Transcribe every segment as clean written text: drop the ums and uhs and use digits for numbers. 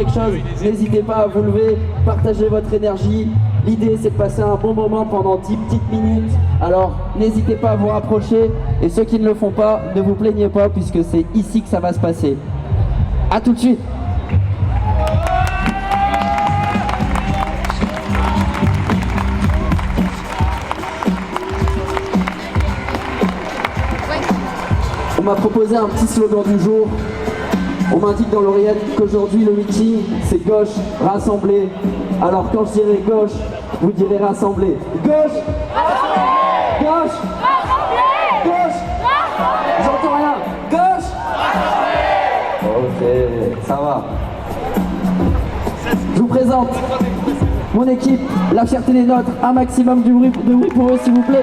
quelque chose, n'hésitez pas à vous lever, partagez votre énergie. L'idée c'est de passer un bon moment pendant 10 petites minutes. Alors n'hésitez pas à vous rapprocher et ceux qui ne le font pas, ne vous plaignez pas puisque c'est ici que ça va se passer. A tout de suite. On m'a proposé un petit slogan du jour. On m'indique dans l'oreillette qu'aujourd'hui le meeting c'est gauche, rassemblée. Alors quand je dirai gauche, vous direz rassemblée. Gauche, rassemblée. Gauche, rassemblée. Gauche, rassemblée. J'entends rien. Gauche, rassemblée. Ok, ça va. Je vous présente mon équipe, la fierté des nôtres, un maximum de bruit pour eux s'il vous plaît.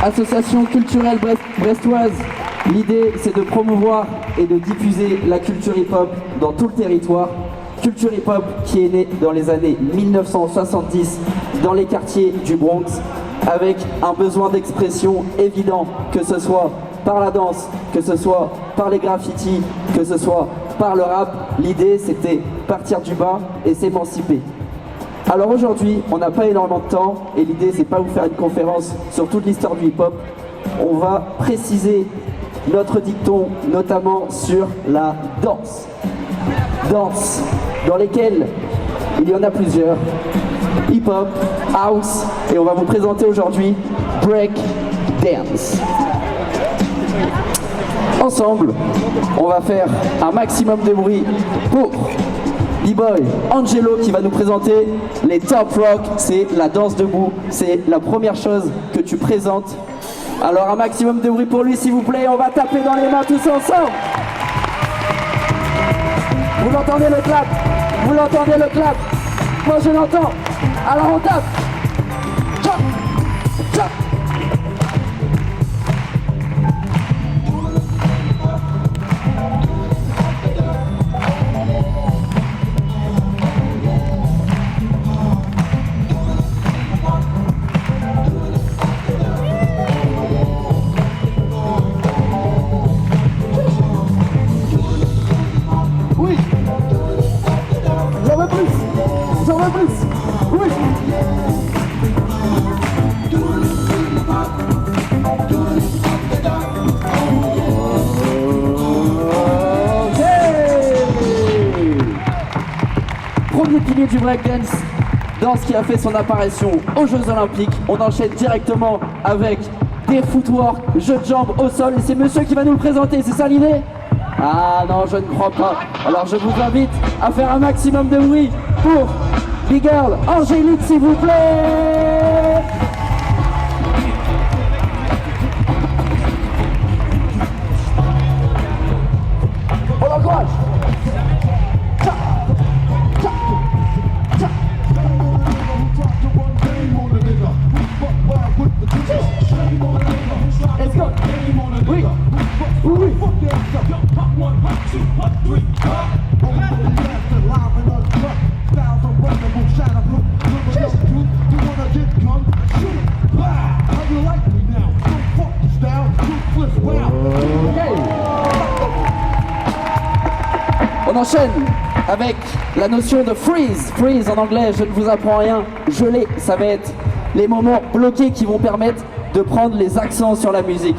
Association culturelle brestoise, l'idée c'est de promouvoir et de diffuser la culture hip-hop dans tout le territoire. Culture hip-hop qui est née dans les années 1970 dans les quartiers du Bronx avec un besoin d'expression évident, que ce soit par la danse, que ce soit par les graffitis, que ce soit par le rap. L'idée c'était partir du bas et s'émanciper. Alors aujourd'hui, on n'a pas énormément de temps et l'idée c'est pas vous faire une conférence sur toute l'histoire du hip-hop. On va préciser notre dicton notamment sur la danse. Danse dans lesquelles il y en a plusieurs. Hip-hop, house et on va vous présenter aujourd'hui break dance. Ensemble, on va faire un maximum de bruit pour B-Boy Angelo qui va nous présenter les Top Rock, c'est la danse debout, c'est la première chose que tu présentes. Alors un maximum de bruit pour lui s'il vous plaît, on va taper dans les mains tous ensemble. Vous l'entendez le clap? Vous l'entendez le clap? Moi je l'entends, alors on tape. Chop, chop. Premier pilier du breakdance, danse qui a fait son apparition aux Jeux Olympiques. On enchaîne directement avec des footwork, jeux de jambes au sol et c'est monsieur qui va nous le présenter, c'est ça l'idée? Ah non, je ne crois pas. Alors je vous invite à faire un maximum de bruit pour Big Girl Angélique s'il vous plaît. On l'encourage. Let's go. Oui. Oui. On enchaîne avec la notion de freeze. Freeze en anglais, je ne vous apprends rien. Geler, ça va être les moments bloqués qui vont permettre de prendre les accents sur la musique.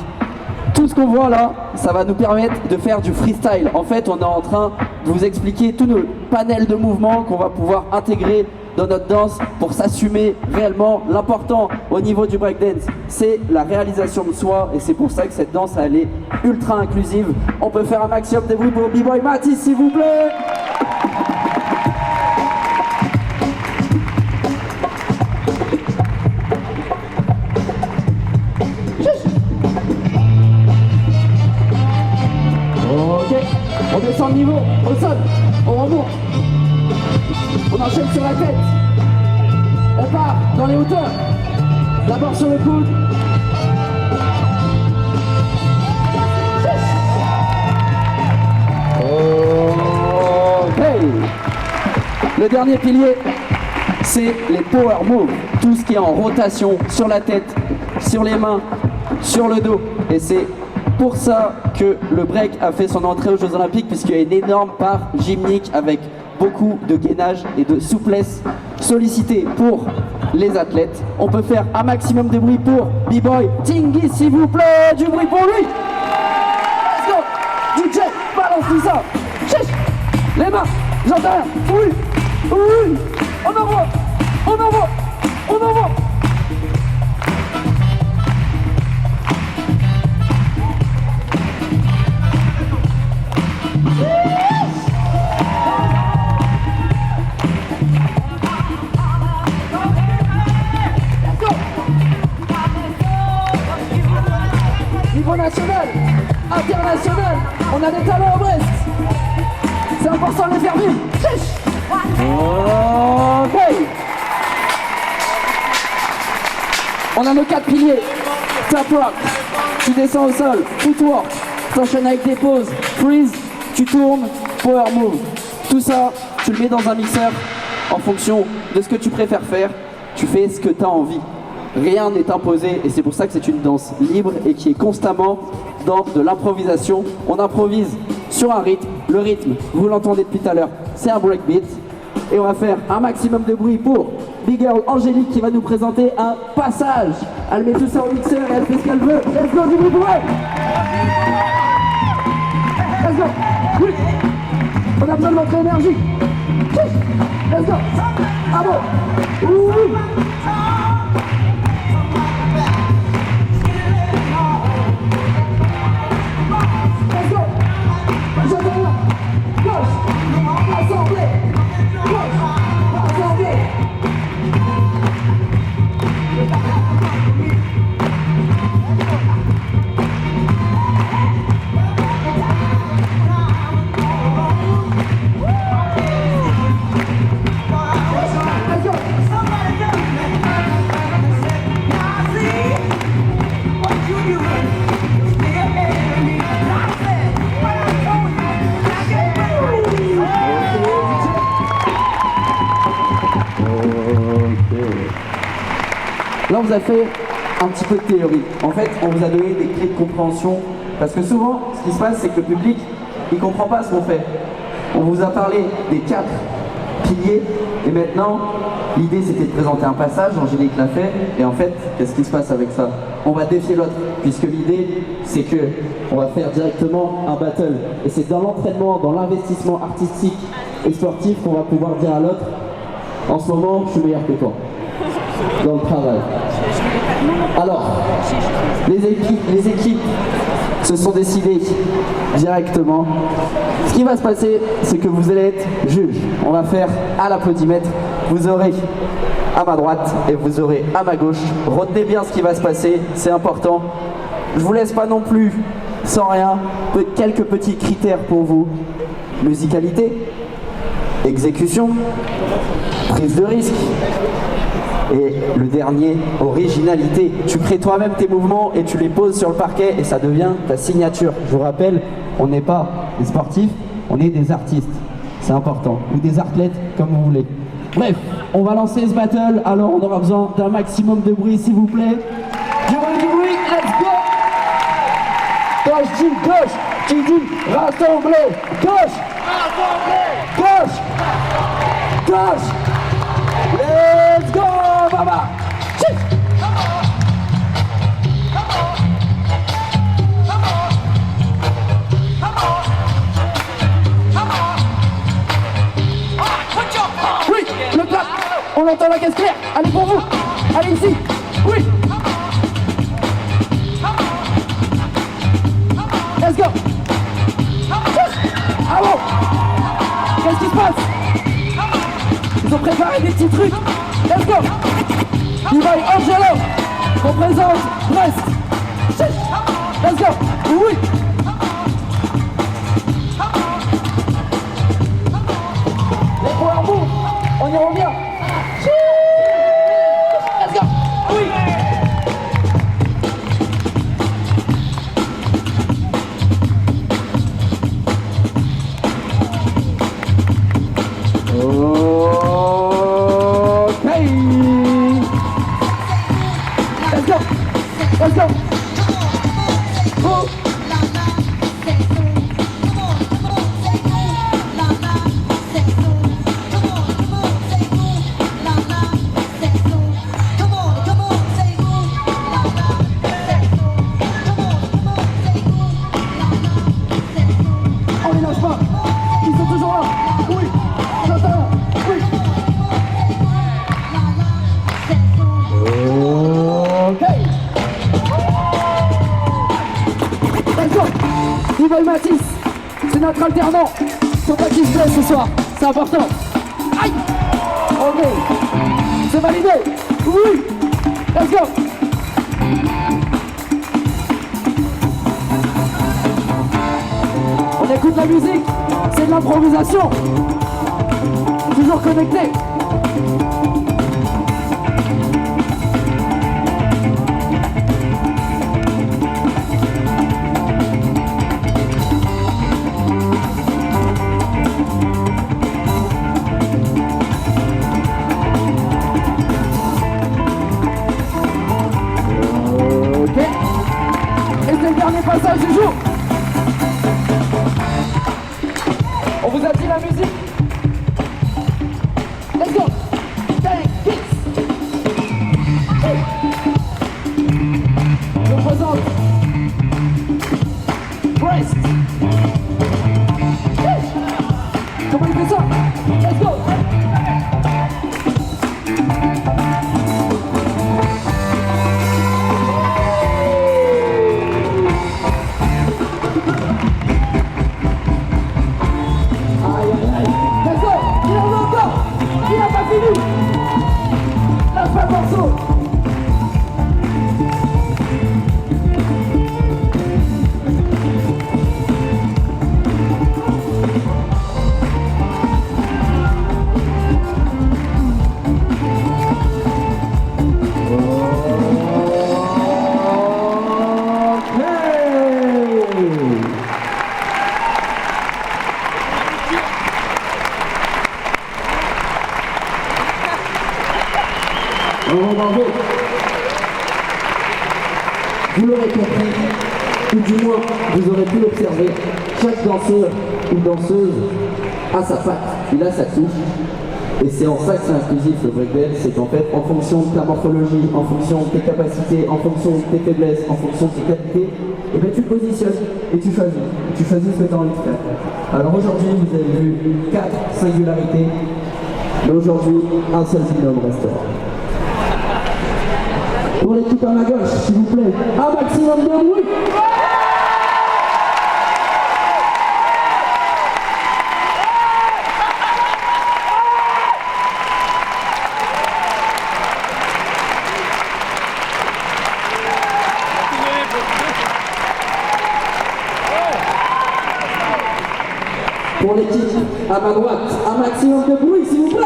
Tout ce qu'on voit là, ça va nous permettre de faire du freestyle. En fait, on est en train de vous expliquer tous nos panels de mouvements qu'on va pouvoir intégrer dans notre danse pour s'assumer réellement. L'important au niveau du breakdance, c'est la réalisation de soi et c'est pour ça que cette danse, elle est ultra inclusive. On peut faire un maximum de bruit pour B-Boy Mathis, s'il vous plaît. On descend le niveau, au sol, on remonte, on enchaîne sur la tête, on part dans les hauteurs, d'abord sur le coude, okay. Le dernier pilier, c'est les power moves, tout ce qui est en rotation sur la tête, sur les mains, sur le dos, et c'est pour ça que le break a fait son entrée aux Jeux Olympiques, puisqu'il y a une énorme part gymnique avec beaucoup de gainage et de souplesse sollicitée pour les athlètes. On peut faire un maximum de bruit pour B-Boy Tingy, s'il vous plaît, du bruit pour lui. Let's go. DJ, balance tout ça. Chiche. Les mains, j'entends rien. Oui, oui, on envoie, on envoie, on envoie. Niveau national, international, on a des talents à Brest. C'est important de les faire vivre. Ok. On a nos 4 piliers. Top rock, tu descends au sol. Footwork, t'enchaînes avec des pauses. Freeze, tu tournes. Power move. Tout ça, tu le mets dans un mixeur en fonction de ce que tu préfères faire. Tu fais ce que tu as envie. Rien n'est imposé et c'est pour ça que c'est une danse libre et qui est constamment dans de l'improvisation. On improvise sur un rythme. Le rythme, vous l'entendez depuis tout à l'heure, c'est un breakbeat. Et on va faire un maximum de bruit pour Big Girl Angélique qui va nous présenter un passage. Elle met tout ça au mixeur et elle fait ce qu'elle veut. Let's go, du bruit pour elle. Let's go. Oui. On a besoin de votre énergie. Let's go. Ah bon. Oui. Là, on vous a fait un petit peu de théorie. En fait, on vous a donné des clés de compréhension. Parce que souvent, ce qui se passe, c'est que le public, il ne comprend pas ce qu'on fait. On vous a parlé des 4 piliers. Et maintenant, l'idée, c'était de présenter un passage. Angélique l'a fait. Et en fait, qu'est-ce qui se passe avec ça? On va défier l'autre. Puisque l'idée, c'est que on va faire directement un battle. Et c'est dans l'entraînement, dans l'investissement artistique et sportif qu'on va pouvoir dire à l'autre, en ce moment, je suis meilleur que toi. Dans le travail. Alors, les équipes se sont décidées directement. Ce qui va se passer, c'est que vous allez être juge. On va faire à l'applaudimètre. Vous aurez à ma droite et vous aurez à ma gauche. Retenez bien ce qui va se passer, c'est important. Je vous laisse pas non plus sans rien. Quelques petits critères pour vous. Musicalité, exécution, prise de risque. Et le dernier, originalité. Tu crées toi-même tes mouvements et tu les poses sur le parquet et ça devient ta signature. Je vous rappelle, on n'est pas des sportifs, on est des artistes. C'est important. Ou des athlètes, comme vous voulez. Bref, on va lancer ce battle. Alors on aura besoin d'un maximum de bruit, s'il vous plaît. Du bruit, let's go! Quand je dis gauche, tu dis rassembler. Gauche! Gauche! Gauche! Let's go, Baba! Oui, le clap! On entend la caisse claire! Allez pour vous! Allez ici! Oui! Let's go! Ah bon! Qu'est-ce qui se passe? Ils ont préparé des petits trucs. Let's go. B-Boy Angelo. On présente Brest. Let's go. Oui. Les power moves. On y revient. Let's go. Oui. Let's go. Leroy Matisse, c'est notre alternant. Faut pas qu'il se blesse ce soir, c'est important. Aïe! Ok, c'est validé. Oui, let's go. On écoute la musique, c'est de l'improvisation. Toujours connecté. Passage du jour. On vous a dit la musique. Let's go. Je vous présente Brest. Comment il fait ça? Let's go. Bravo. Vous l'aurez compris, ou du moins vous aurez pu l'observer, chaque danseur ou danseuse a sa patte, il a sa touche. Et c'est en ça que c'est inclusif le breakdance, c'est qu'en fait en fonction de ta morphologie, en fonction de tes capacités, en fonction de tes faiblesses, en fonction de tes qualités, et bien tu te positionnes et tu choisis. Tu choisis ce que tu as envie de faire. Alors aujourd'hui vous avez vu 4 singularités, mais aujourd'hui un seul binôme restera. Pour l'équipe à ma gauche, s'il vous plaît, un maximum de bruit. Pour l'équipe à ma droite, un maximum de bruit, s'il vous plaît.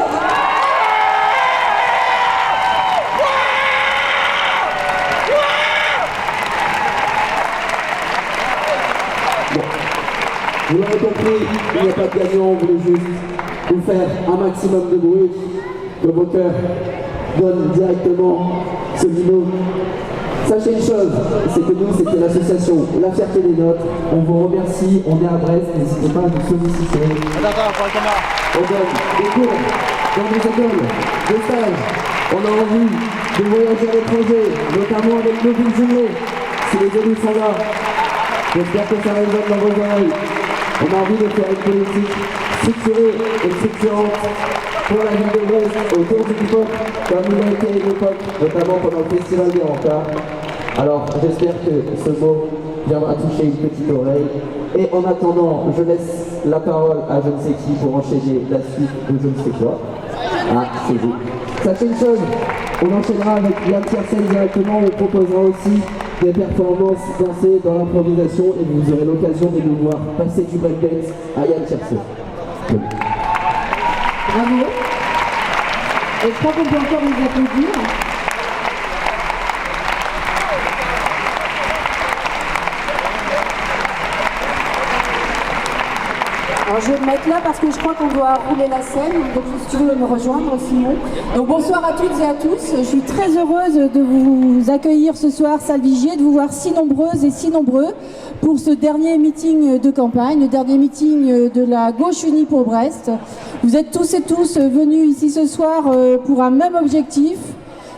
Vous l'avez compris, il n'y a pas de gagnant, on voulait juste vous faire un maximum de bruit, que vos cœurs donnent directement ce binôme. Sachez une chose, c'est que nous, c'était l'association La Fierté des Notes. On vous remercie, on est à Brest, n'hésitez pas à nous solliciter. On donne des cours dans des écoles, des stages. On a envie de voyager à l'étranger, notamment avec nos villes jumelées, si les élus sont là. J'espère que ça résonne dans vos oreilles. On a envie de faire une politique structurée et structurante pour la ville de Brest autour du hip-hop, comme il a été à une époque, notamment pendant le festival des Remparts. Alors j'espère que ce mot viendra toucher une petite oreille. Et en attendant, je laisse la parole à je ne sais qui pour enchaîner la suite de je ne sais quoi. Ah, c'est vous. Sachez une chose, on enchaînera avec Yann Tiersen directement, on proposera aussi des performances dansées dans l'improvisation et vous aurez l'occasion de nous voir passer du breakdance à Yann Tiersen. Bravo. Et je crois qu'on peut encore vous applaudir. Alors je vais me mettre là parce que je crois qu'on doit rouler la scène, donc si tu veux me rejoindre Simon. Donc bonsoir à toutes et à tous, je suis très heureuse de vous accueillir ce soir, salle Vigier, de vous voir si nombreuses et si nombreux pour ce dernier meeting de campagne, le dernier meeting de la Gauche Unie pour Brest. Vous êtes tous et tous venus ici ce soir pour un même objectif,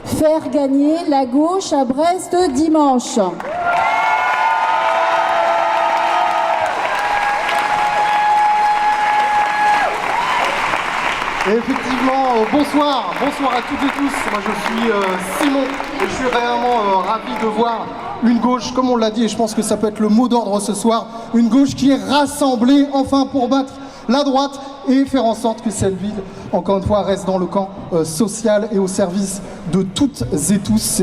faire gagner la gauche à Brest dimanche. Et effectivement, bonsoir à toutes et tous. Moi je suis Simon et je suis réellement ravi de voir une gauche, comme on l'a dit, et je pense que ça peut être le mot d'ordre ce soir, une gauche qui est rassemblée enfin pour battre la droite et faire en sorte que cette ville, encore une fois, reste dans le camp social et au service de toutes et tous.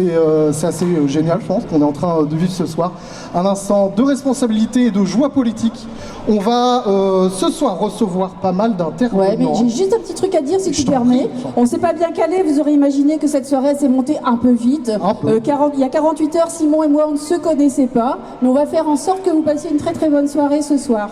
C'est assez génial, je pense, qu'on est en train de vivre ce soir. Un instant de responsabilité et de joie politique. On va ce soir recevoir pas mal d'intervenants. Ouais, mais j'ai juste un petit truc à dire, si tu permets. On s'est pas bien calé, vous aurez imaginé que cette soirée s'est montée un peu vite. Il y a 48 heures, Simon et moi, on ne se connaissait pas, mais on va faire en sorte que vous passiez une très très bonne soirée ce soir.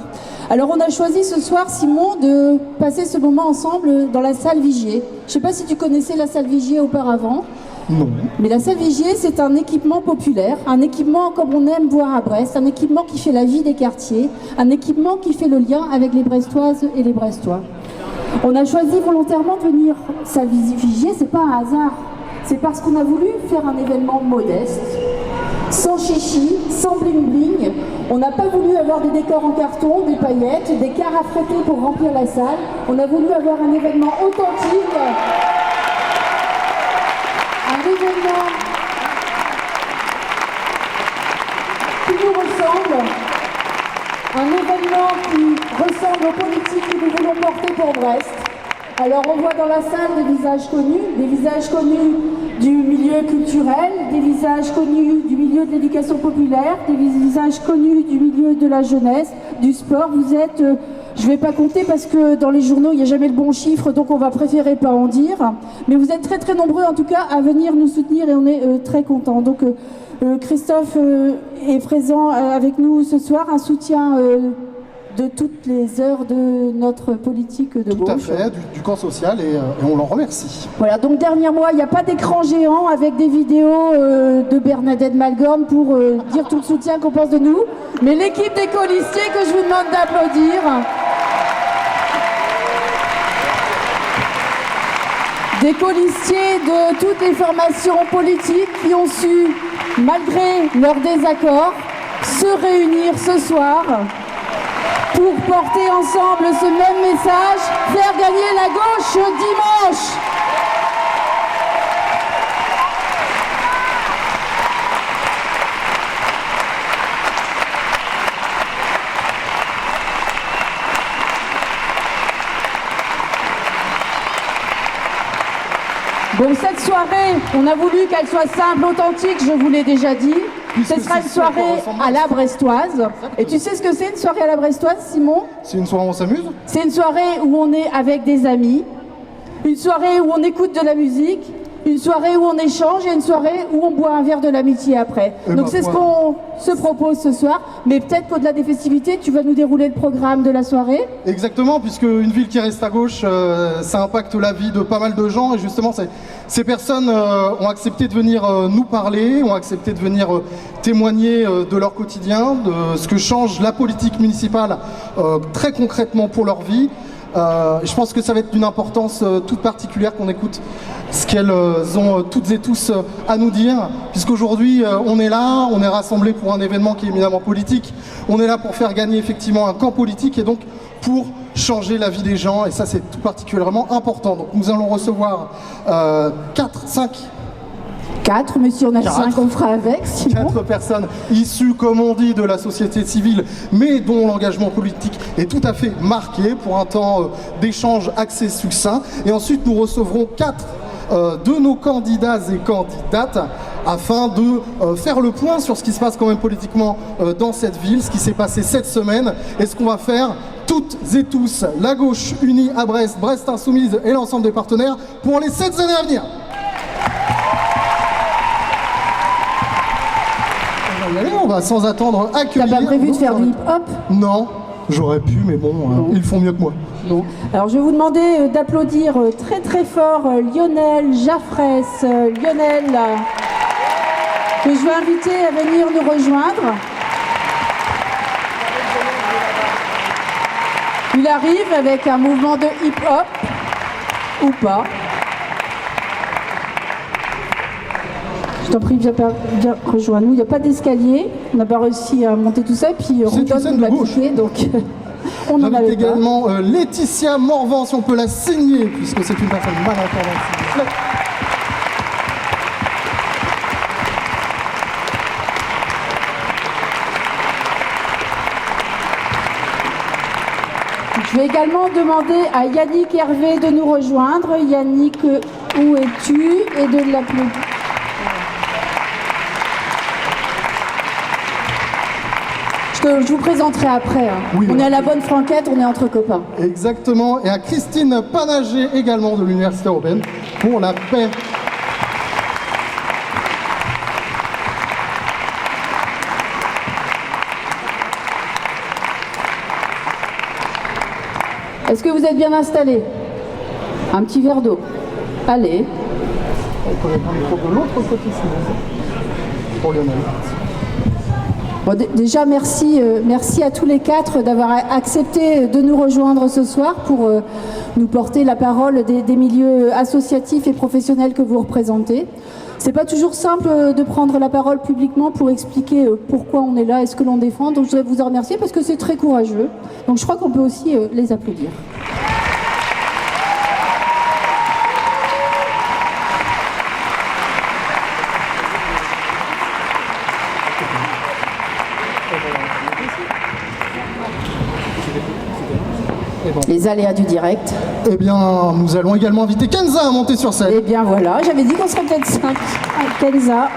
Alors on a choisi ce soir, Simon, de passer ce moment ensemble dans la salle Vigier. Je sais pas si tu connaissais la salle Vigier auparavant. Non. Mais la salle Vigier, c'est un équipement populaire, un équipement comme on aime voir à Brest, un équipement qui fait la vie des quartiers, un équipement qui fait le lien avec les Brestoises et les Brestois. On a choisi volontairement de venir salle Vigier, c'est pas un hasard, c'est parce qu'on a voulu faire un événement modeste, sans chichi, sans bling bling. On n'a pas voulu avoir des décors en carton, des paillettes, des cars à fréter pour remplir la salle. On a voulu avoir un événement authentique. Un événement qui nous ressemble, un événement qui ressemble aux politiques que nous voulons porter pour Brest. Alors on voit dans la salle des visages connus du milieu culturel, des visages connus du milieu de l'éducation populaire, des visages connus du milieu de la jeunesse, du sport. Vous êtes, je ne vais pas compter parce que dans les journaux il n'y a jamais le bon chiffre, donc on va préférer pas en dire. Mais vous êtes très très nombreux en tout cas à venir nous soutenir et on est très contents. Donc Christophe est présent avec nous ce soir, un soutien de toutes les heures de notre politique de gauche. Tout à fait, du camp social et on l'en remercie. Voilà, donc derrière moi, il n'y a pas d'écran géant avec des vidéos de Bernadette Malgorn pour dire tout le soutien qu'on pense de nous, mais l'équipe des colistiers que je vous demande d'applaudir. Des colistiers de toutes les formations politiques qui ont su, malgré leurs désaccords, se réunir ce soir pour porter ensemble ce même message, faire gagner la gauche dimanche. Bon, cette soirée, on a voulu qu'elle soit simple, authentique, je vous l'ai déjà dit. Ce sera une soirée à la brestoise. Et tu sais ce que c'est une soirée à la brestoise, Simon? C'est une soirée où on s'amuse? C'est une soirée où on est avec des amis, une soirée où on écoute de la musique, une soirée où on échange et une soirée où on boit un verre de l'amitié après. Donc c'est ce qu'on se propose ce soir. Mais peut-être qu'au-delà des festivités, tu vas nous dérouler le programme de la soirée. Exactement, puisque une ville qui reste à gauche, ça impacte la vie de pas mal de gens. Et justement, ces personnes ont accepté de venir nous parler, ont accepté de venir témoigner de leur quotidien, de ce que change la politique municipale très concrètement pour leur vie. Je pense que ça va être d'une importance toute particulière qu'on écoute ce qu'elles ont toutes et tous à nous dire, puisqu'aujourd'hui on est là, on est rassemblés pour un événement qui est éminemment politique, on est là pour faire gagner effectivement un camp politique et donc pour changer la vie des gens, et ça c'est tout particulièrement important. Donc nous allons recevoir 4, mais si on a 5, on fera avec. 4 personnes issues, comme on dit, de la société civile, mais dont l'engagement politique est tout à fait marqué pour un temps d'échange axé succinct. Et ensuite, nous recevrons 4 de nos candidats et candidates afin de faire le point sur ce qui se passe quand même politiquement dans cette ville, ce qui s'est passé cette semaine et ce qu'on va faire toutes et tous, la gauche unie à Brest, Brest Insoumise et l'ensemble des partenaires pour les 7 années à venir. On va sans attendre accueillir... T'as pas prévu de faire du hip-hop? Non, j'aurais pu, mais bon, ils font mieux que moi. Bon. Alors je vais vous demander d'applaudir très très fort Lionel Jaffrès. Lionel, que je vais inviter à venir nous rejoindre. Il arrive avec un mouvement de hip-hop, ou pas. Je t'en prie, viens rejoins-nous. Il n'y a pas d'escalier. On n'a pas réussi à monter tout ça. Puis Rodolphe nous l'a piqué, donc on en avait également Laetitia Morvan, si on peut la signer, puisque c'est une personne mal entendante. Je vais également demander à Yannick Hervé de nous rejoindre. Yannick, où es-tu? Et de l'applaudir. Je vous présenterai après. Oui, on oui. est à la bonne franquette, on est entre copains. Exactement. Et à Christine Panager, également de l'Université européenne, pour la paix. Est-ce que vous êtes bien installés? Un petit verre d'eau. Allez. On peut mettre le micro de l'autre côté, sinon. Pour Lionel. Bon, déjà, merci à tous les quatre d'avoir accepté de nous rejoindre ce soir pour nous porter la parole des milieux associatifs et professionnels que vous représentez. C'est pas toujours simple de prendre la parole publiquement pour expliquer pourquoi on est là et ce que l'on défend. Donc je voudrais vous en remercier parce que c'est très courageux. Donc je crois qu'on peut aussi les applaudir. Les aléas du direct. Eh bien, nous allons également inviter Kenza à monter sur scène. Eh bien voilà, j'avais dit qu'on serait peut-être 5. Kenza.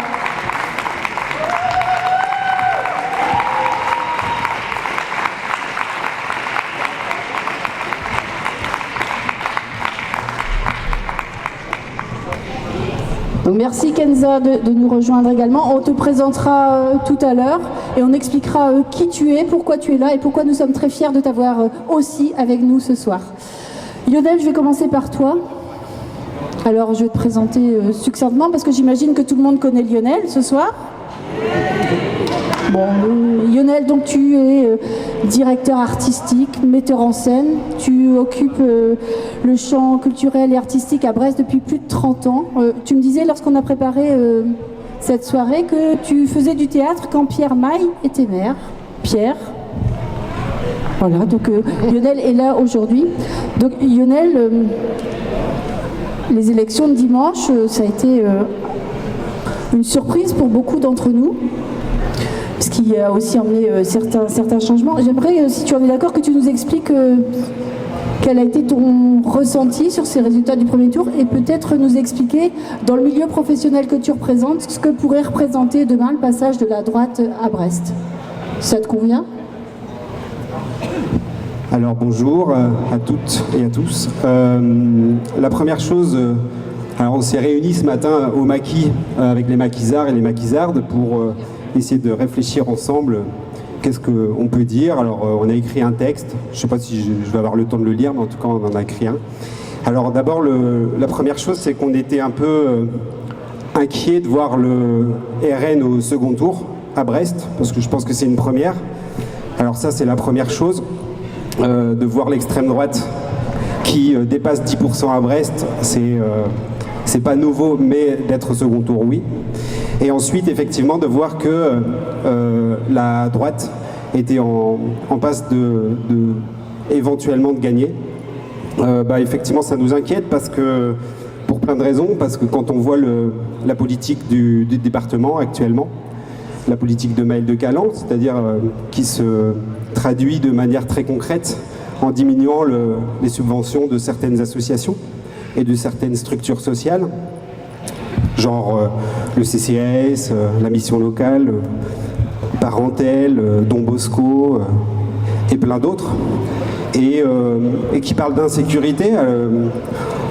Donc merci Kenza de nous rejoindre également. On te présentera tout à l'heure et on expliquera qui tu es, pourquoi tu es là et pourquoi nous sommes très fiers de t'avoir aussi avec nous ce soir. Lionel, je vais commencer par toi. Alors je vais te présenter succinctement parce que j'imagine que tout le monde connaît Lionel ce soir. Bon, Lionel, donc tu es directeur artistique, metteur en scène. Tu occupes le champ culturel et artistique à Brest depuis plus de 30 ans. Tu me disais lorsqu'on a préparé cette soirée que tu faisais du théâtre quand Pierre Maille était maire. Pierre. Voilà, donc Lionel est là aujourd'hui. Donc Lionel, les élections de dimanche, ça a été une surprise pour beaucoup d'entre nous. Ce qui a aussi emmené certains changements. J'aimerais, si tu en es d'accord, que tu nous expliques quel a été ton ressenti sur ces résultats du premier tour et peut-être nous expliquer, dans le milieu professionnel que tu représentes, ce que pourrait représenter demain le passage de la droite à Brest. Ça te convient ? Alors bonjour à toutes et à tous. La première chose, alors on s'est réunis ce matin au maquis avec les maquisards et les maquisardes pour essayer de réfléchir ensemble qu'est-ce qu'on peut dire. Alors on a écrit un texte, je ne sais pas si je vais avoir le temps de le lire, mais en tout cas on en a écrit un. Alors d'abord la première chose, c'est qu'on était un peu inquiet de voir le RN au second tour à Brest, parce que je pense que c'est une première. Alors ça c'est la première chose. De voir l'extrême droite qui dépasse 10% à Brest, c'est pas nouveau, mais d'être second tour, oui. Et ensuite, effectivement, de voir que la droite était en passe éventuellement de gagner. Effectivement, ça nous inquiète parce que, pour plein de raisons, parce que quand on voit la politique du département actuellement, la politique de Maël de Calan, c'est-à-dire qui se traduit de manière très concrète en diminuant les subventions de certaines associations et de certaines structures sociales, genre le CCAS, la mission locale, Parentel, Don Bosco et plein d'autres, et qui parle d'insécurité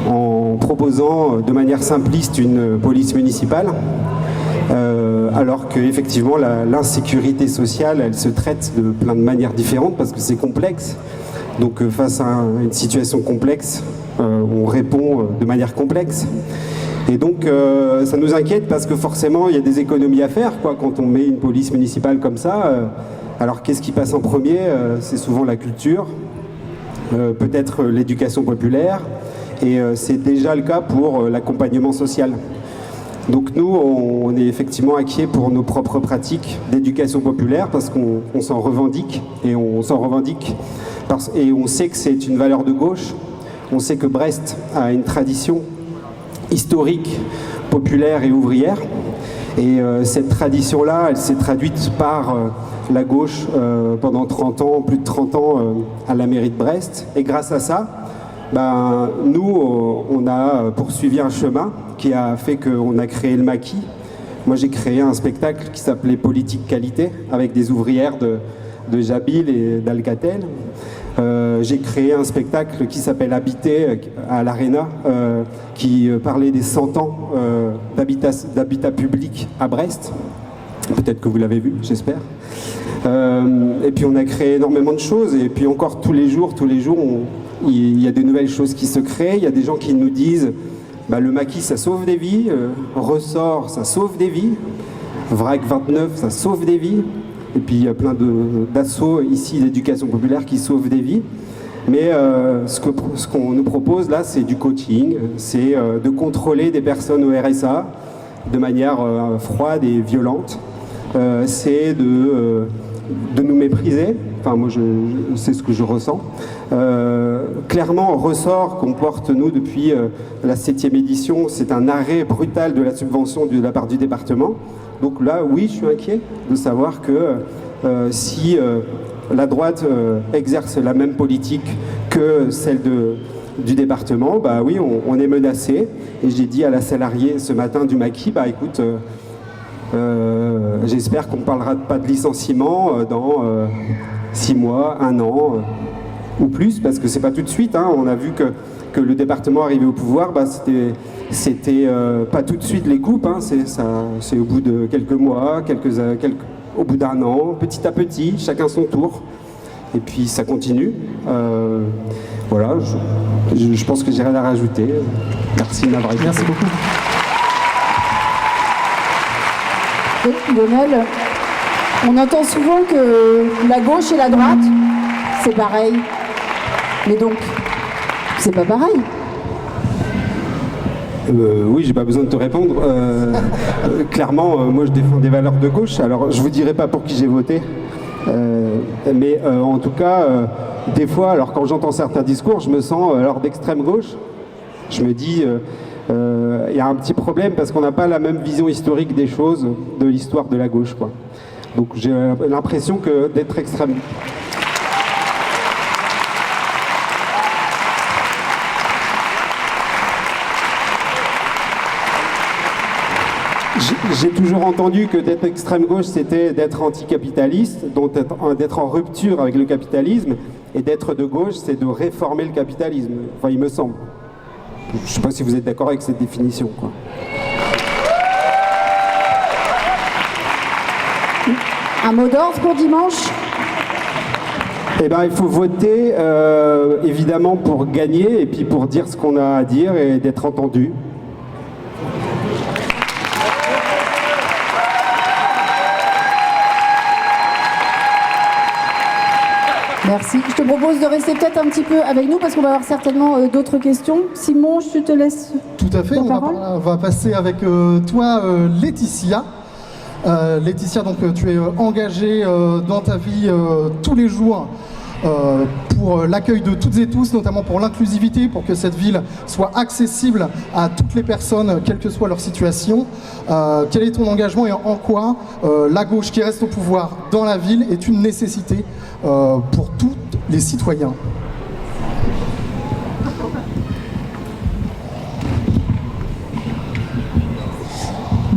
en proposant de manière simpliste une police municipale. Alors qu'effectivement l'insécurité sociale, elle se traite de plein de manières différentes parce que c'est complexe. Donc face à une situation complexe, on répond de manière complexe. Et donc ça nous inquiète parce que forcément il y a des économies à faire quand on met une police municipale comme ça. Alors qu'est-ce qui passe en premier? C'est souvent la culture, peut-être l'éducation populaire, et c'est déjà le cas pour l'accompagnement social. Donc nous, on est effectivement inquiets pour nos propres pratiques d'éducation populaire parce qu'on s'en revendique et on sait que c'est une valeur de gauche. On sait que Brest a une tradition historique, populaire et ouvrière. Et cette tradition-là, elle s'est traduite par la gauche pendant 30 ans, plus de 30 ans à la mairie de Brest. Et grâce à ça, nous, on a poursuivi un chemin qui a fait qu'on a créé le maquis. Moi, j'ai créé un spectacle qui s'appelait Politique Qualité, avec des ouvrières de Jabil et d'Alcatel. J'ai créé un spectacle qui s'appelle Habiter à l'Arena, qui parlait des 100 ans d'habitat public à Brest. Peut-être que vous l'avez vu, j'espère. Et puis on a créé énormément de choses, et puis encore tous les jours, il y a de nouvelles choses qui se créent. Il y a des gens qui nous disent le maquis, ça sauve des vies, Ressort, ça sauve des vies, Vrac 29, ça sauve des vies. Et puis il y a plein d'assauts ici d'éducation populaire qui sauvent des vies. Mais ce qu'on nous propose là, c'est du coaching, c'est de contrôler des personnes au RSA de manière froide et violente. C'est de nous mépriser. Enfin, moi, c'est ce que je ressens. Clairement, Ressort qu'on porte, nous, depuis la 7e édition, c'est un arrêt brutal de la subvention de la part du département. Donc là, oui, je suis inquiet de savoir que si la droite exerce la même politique que celle du département, oui, on est menacé. Et j'ai dit à la salariée ce matin du maquis, écoute, j'espère qu'on ne parlera pas de licenciement dans 6 mois, 1 an ou plus, parce que c'est pas tout de suite. On a vu que le département arrivé au pouvoir, c'était pas tout de suite les coupes, c'est au bout de quelques mois, au bout d'1 an, petit à petit, chacun son tour. Et puis ça continue. Voilà, je pense que j'ai rien à rajouter. Merci de m'avoir écouté. Merci beaucoup. Lionel, on entend souvent que la gauche et la droite, c'est pareil. Mais donc, c'est pas pareil. Oui, j'ai pas besoin de te répondre. Clairement, moi je défends des valeurs de gauche. Alors, je vous dirai pas pour qui j'ai voté. Mais en tout cas, des fois, alors quand j'entends certains discours, je me sens d'extrême gauche. Je me dis, il y a un petit problème parce qu'on n'a pas la même vision historique des choses, de l'histoire de la gauche, quoi. Donc j'ai l'impression que d'être extrême. J'ai toujours entendu que d'être extrême gauche, c'était d'être anticapitaliste, donc d'être en rupture avec le capitalisme, et d'être de gauche, c'est de réformer le capitalisme. Enfin, il me semble. Je ne sais pas si vous êtes d'accord avec cette définition, quoi. Un mot d'ordre pour dimanche ? Il faut voter, évidemment, pour gagner, et puis pour dire ce qu'on a à dire et d'être entendu. Merci. Je te propose de rester peut-être un petit peu avec nous parce qu'on va avoir certainement d'autres questions. Simon, je te laisse. Tout à fait, on va passer avec toi, Laetitia. Laetitia, donc tu es engagée dans ta vie tous les jours pour l'accueil de toutes et tous, notamment pour l'inclusivité, pour que cette ville soit accessible à toutes les personnes, quelle que soit leur situation. Quel est ton engagement et en quoi la gauche qui reste au pouvoir dans la ville est une nécessité pour tous les citoyens?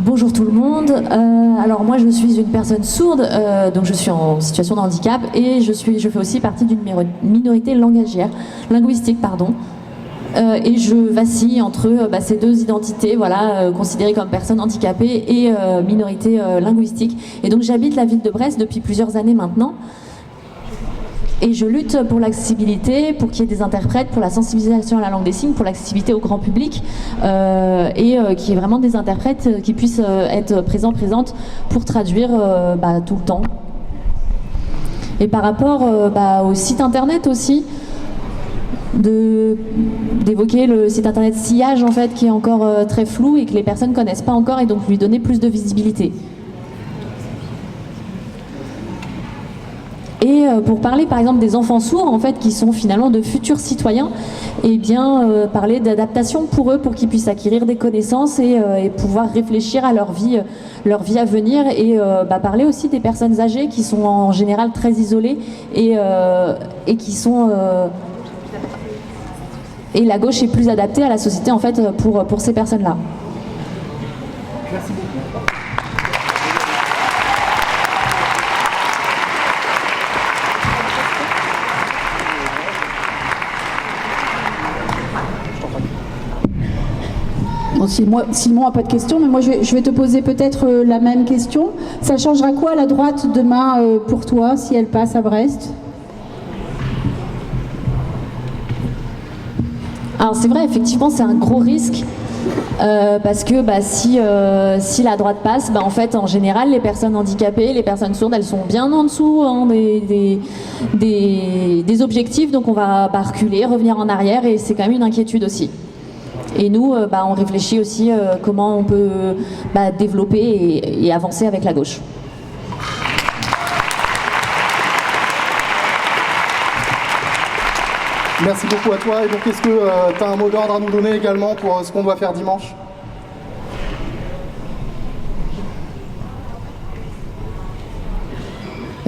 Bonjour tout le monde. Alors moi je suis une personne sourde, donc je suis en situation de handicap et je fais aussi partie d'une minorité linguistique. Et je vacille entre ces deux identités, considérées comme personne handicapée et minorité linguistique. Et donc j'habite la ville de Brest depuis plusieurs années maintenant. Et je lutte pour l'accessibilité, pour qu'il y ait des interprètes, pour la sensibilisation à la langue des signes, pour l'accessibilité au grand public, et qu'il y ait vraiment des interprètes qui puissent être présentes pour traduire tout le temps. Et par rapport au site internet aussi, d'évoquer le site internet Sillage en fait, qui est encore très flou et que les personnes ne connaissent pas encore, et donc lui donner plus de visibilité. Et pour parler par exemple des enfants sourds, en fait, qui sont finalement de futurs citoyens, et bien parler d'adaptation pour eux, pour qu'ils puissent acquérir des connaissances et pouvoir réfléchir à leur vie à venir, et parler aussi des personnes âgées qui sont en général très isolées et qui sont et la gauche est plus adaptée à la société en fait pour ces personnes-là. Merci beaucoup. Bon, Simon n'a pas de question, mais moi je vais te poser peut-être la même question. Ça changera quoi la droite demain pour toi si elle passe à Brest? Alors c'est vrai, effectivement, c'est un gros risque parce que si la droite passe, en fait, en général, les personnes handicapées, les personnes sourdes, elles sont bien en dessous des objectifs, donc on va reculer, revenir en arrière, et c'est quand même une inquiétude aussi. Et nous, on réfléchit aussi comment on peut développer et avancer avec la gauche. Merci beaucoup à toi. Et donc, est-ce que tu as un mot d'ordre à nous donner également pour ce qu'on doit faire dimanche?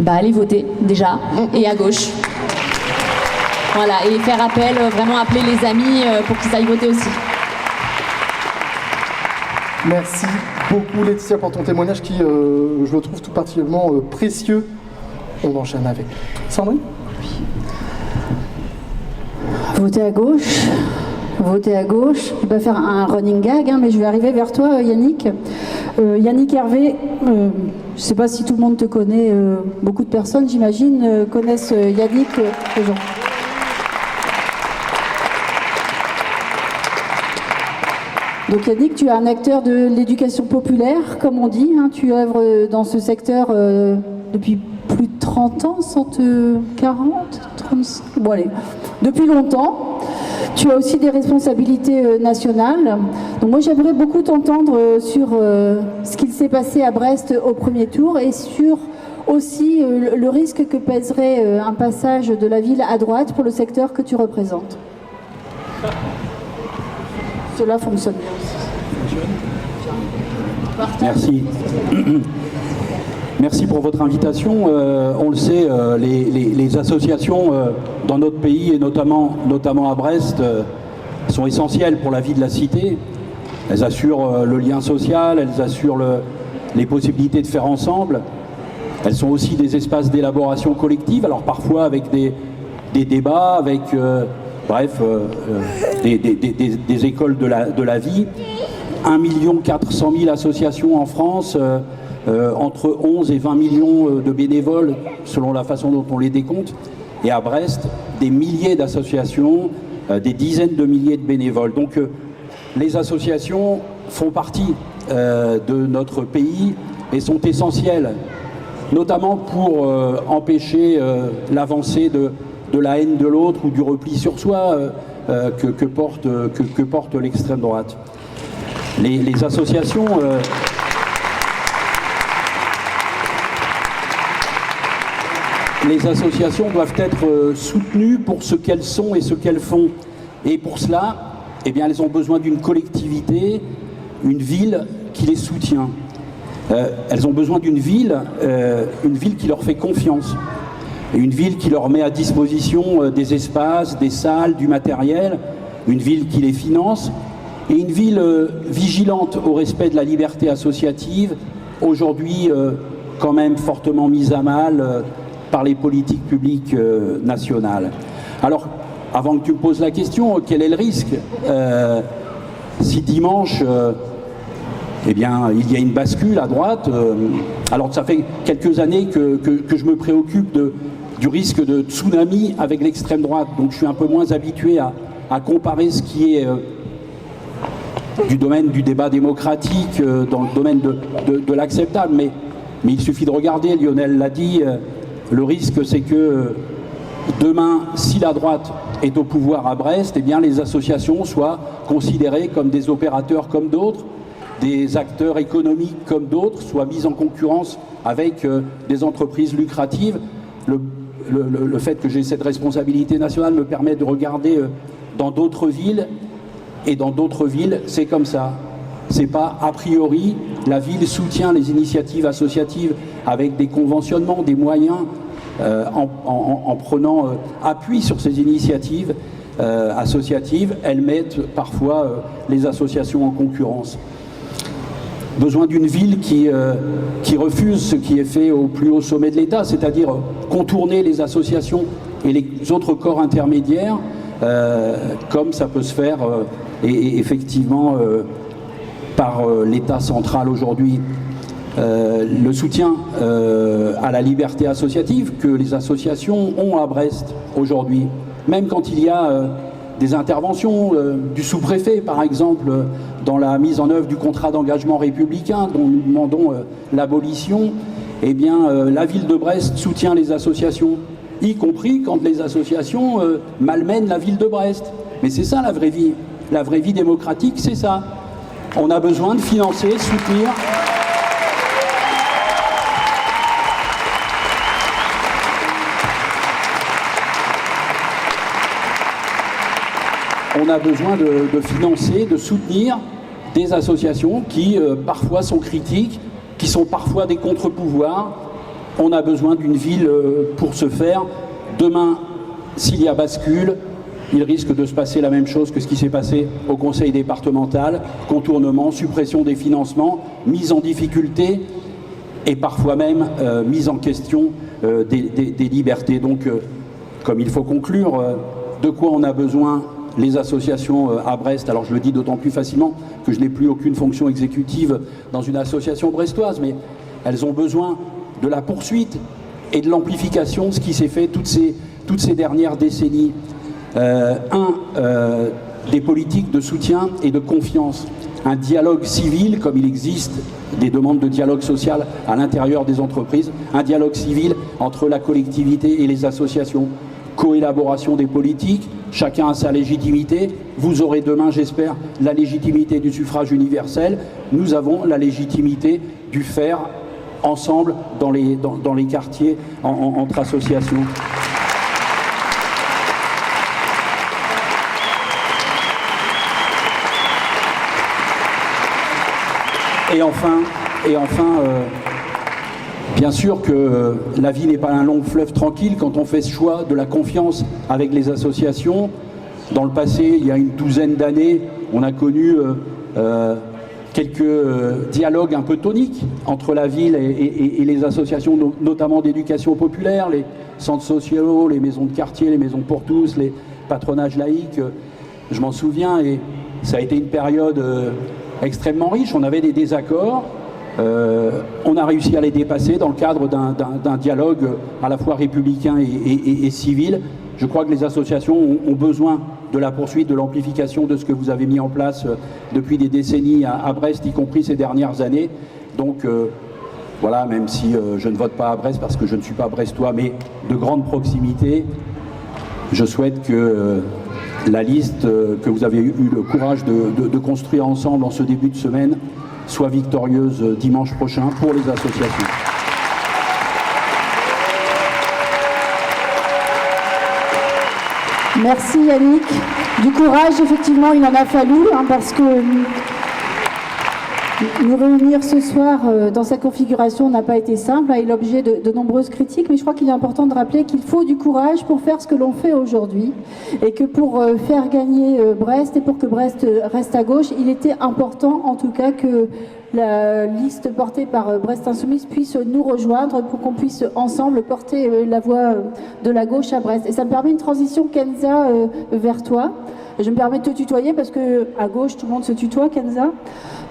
Allez voter, déjà, et à gauche. Voilà, et faire appel, vraiment appeler les amis pour qu'ils aillent voter aussi. Merci beaucoup Laetitia pour ton témoignage qui, je le trouve tout particulièrement précieux. On enchaîne avec Sandrine. Voter à gauche. Voter à gauche. Je vais faire un running gag, mais je vais arriver vers toi, Yannick. Yannick Hervé, je ne sais pas si tout le monde te connaît, beaucoup de personnes, j'imagine, connaissent Yannick. Donc Yannick, tu es un acteur de l'éducation populaire, comme on dit. Tu œuvres dans ce secteur depuis plus de 30 ans, 40, 35, bon allez, depuis longtemps. Tu as aussi des responsabilités nationales. Donc moi j'aimerais beaucoup t'entendre sur ce qu'il s'est passé à Brest au premier tour et sur aussi le risque que pèserait un passage de la ville à droite pour le secteur que tu représentes. Cela fonctionne bien aussi. Merci. Merci pour votre invitation. On le sait, les associations dans notre pays et notamment à Brest sont essentielles pour la vie de la cité. Elles assurent le lien social, elles assurent les possibilités de faire ensemble. Elles sont aussi des espaces d'élaboration collective, alors parfois avec des débats, avec des écoles de la vie. 1 400 000 associations en France, entre 11 et 20 millions de bénévoles, selon la façon dont on les décompte. Et à Brest, des milliers d'associations, des dizaines de milliers de bénévoles. Donc les associations font partie de notre pays et sont essentielles, notamment pour empêcher l'avancée de la haine de l'autre ou du repli sur soi que porte l'extrême droite. Les associations doivent être soutenues pour ce qu'elles sont et ce qu'elles font. Et pour cela, elles ont besoin d'une collectivité, une ville qui les soutient. Elles ont besoin d'une ville qui leur fait confiance. Et une ville qui leur met à disposition des espaces, des salles, du matériel, une ville qui les finance, et une ville vigilante au respect de la liberté associative, aujourd'hui quand même fortement mise à mal par les politiques publiques nationales. Alors, avant que tu me poses la question, quel est le risque si dimanche, il y a une bascule à droite? Alors, ça fait quelques années que je me préoccupe du risque de tsunami avec l'extrême droite, donc je suis un peu moins habitué à comparer ce qui est du domaine du débat démocratique, dans le domaine de l'acceptable, mais il suffit de regarder, Lionel l'a dit, le risque c'est que demain, si la droite est au pouvoir à Brest, les associations soient considérées comme des opérateurs comme d'autres, des acteurs économiques comme d'autres, soient mises en concurrence avec des entreprises lucratives. le fait que j'ai cette responsabilité nationale me permet de regarder dans d'autres villes, et dans d'autres villes, c'est comme ça. C'est pas a priori, la ville soutient les initiatives associatives avec des conventionnements, des moyens, en prenant appui sur ces initiatives associatives. Elles mettent parfois les associations en concurrence. Besoin d'une ville qui refuse ce qui est fait au plus haut sommet de l'État, c'est-à-dire contourner les associations et les autres corps intermédiaires, comme ça peut se faire et effectivement par l'État central aujourd'hui. Le soutien à la liberté associative que les associations ont à Brest aujourd'hui, même quand il y a des interventions du sous-préfet, par exemple, dans la mise en œuvre du contrat d'engagement républicain dont nous demandons l'abolition, eh bien, la ville de Brest soutient les associations, y compris quand les associations malmènent la ville de Brest. Mais c'est ça la vraie vie. La vraie vie démocratique, c'est ça. On a besoin de financer, soutenir. On a besoin de financer, de soutenir des associations qui parfois sont critiques, qui sont parfois des contre-pouvoirs. On a besoin d'une ville pour ce faire. Demain, s'il y a bascule, il risque de se passer la même chose que ce qui s'est passé au conseil départemental. Contournement, suppression des financements, mise en difficulté et parfois même mise en question des libertés. Donc, comme il faut conclure, de quoi on a besoin les associations à Brest? Alors je le dis d'autant plus facilement que je n'ai plus aucune fonction exécutive dans une association brestoise, mais elles ont besoin de la poursuite et de l'amplification de ce qui s'est fait toutes ces dernières décennies. Des politiques de soutien et de confiance, un dialogue civil, comme il existe des demandes de dialogue social à l'intérieur des entreprises, un dialogue civil entre la collectivité et les associations, coélaboration des politiques, chacun a sa légitimité. Vous aurez demain, j'espère, la légitimité du suffrage universel. Nous avons la légitimité du faire ensemble dans les quartiers, entre associations. Et enfin, bien sûr que la vie n'est pas un long fleuve tranquille quand on fait ce choix de la confiance avec les associations. Dans le passé, il y a une douzaine d'années, on a connu quelques dialogues un peu toniques entre la ville et les associations, notamment d'éducation populaire, les centres sociaux, les maisons de quartier, les maisons pour tous, les patronages laïques. Je m'en souviens et ça a été une période extrêmement riche. On avait des désaccords. On a réussi à les dépasser dans le cadre d'un dialogue à la fois républicain et civil. Je crois que les associations ont besoin de la poursuite, de l'amplification de ce que vous avez mis en place depuis des décennies à Brest, y compris ces dernières années. Donc voilà, même si je ne vote pas à Brest parce que je ne suis pas brestois, mais de grande proximité, je souhaite que la liste que vous avez eu le courage de construire ensemble en ce début de semaine soit victorieuse dimanche prochain pour les associations. Merci Yannick. Du courage, effectivement, il en a fallu, parce que nous réunir ce soir dans sa configuration n'a pas été simple, et l'objet de nombreuses critiques, mais je crois qu'il est important de rappeler qu'il faut du courage pour faire ce que l'on fait aujourd'hui, et que pour faire gagner Brest et pour que Brest reste à gauche, il était important en tout cas que la liste portée par Brest Insoumise puisse nous rejoindre pour qu'on puisse ensemble porter la voix de la gauche à Brest. Et ça me permet une transition, Kenza, vers toi. Je me permets de te tutoyer parce que à gauche, tout le monde se tutoie, Kenza.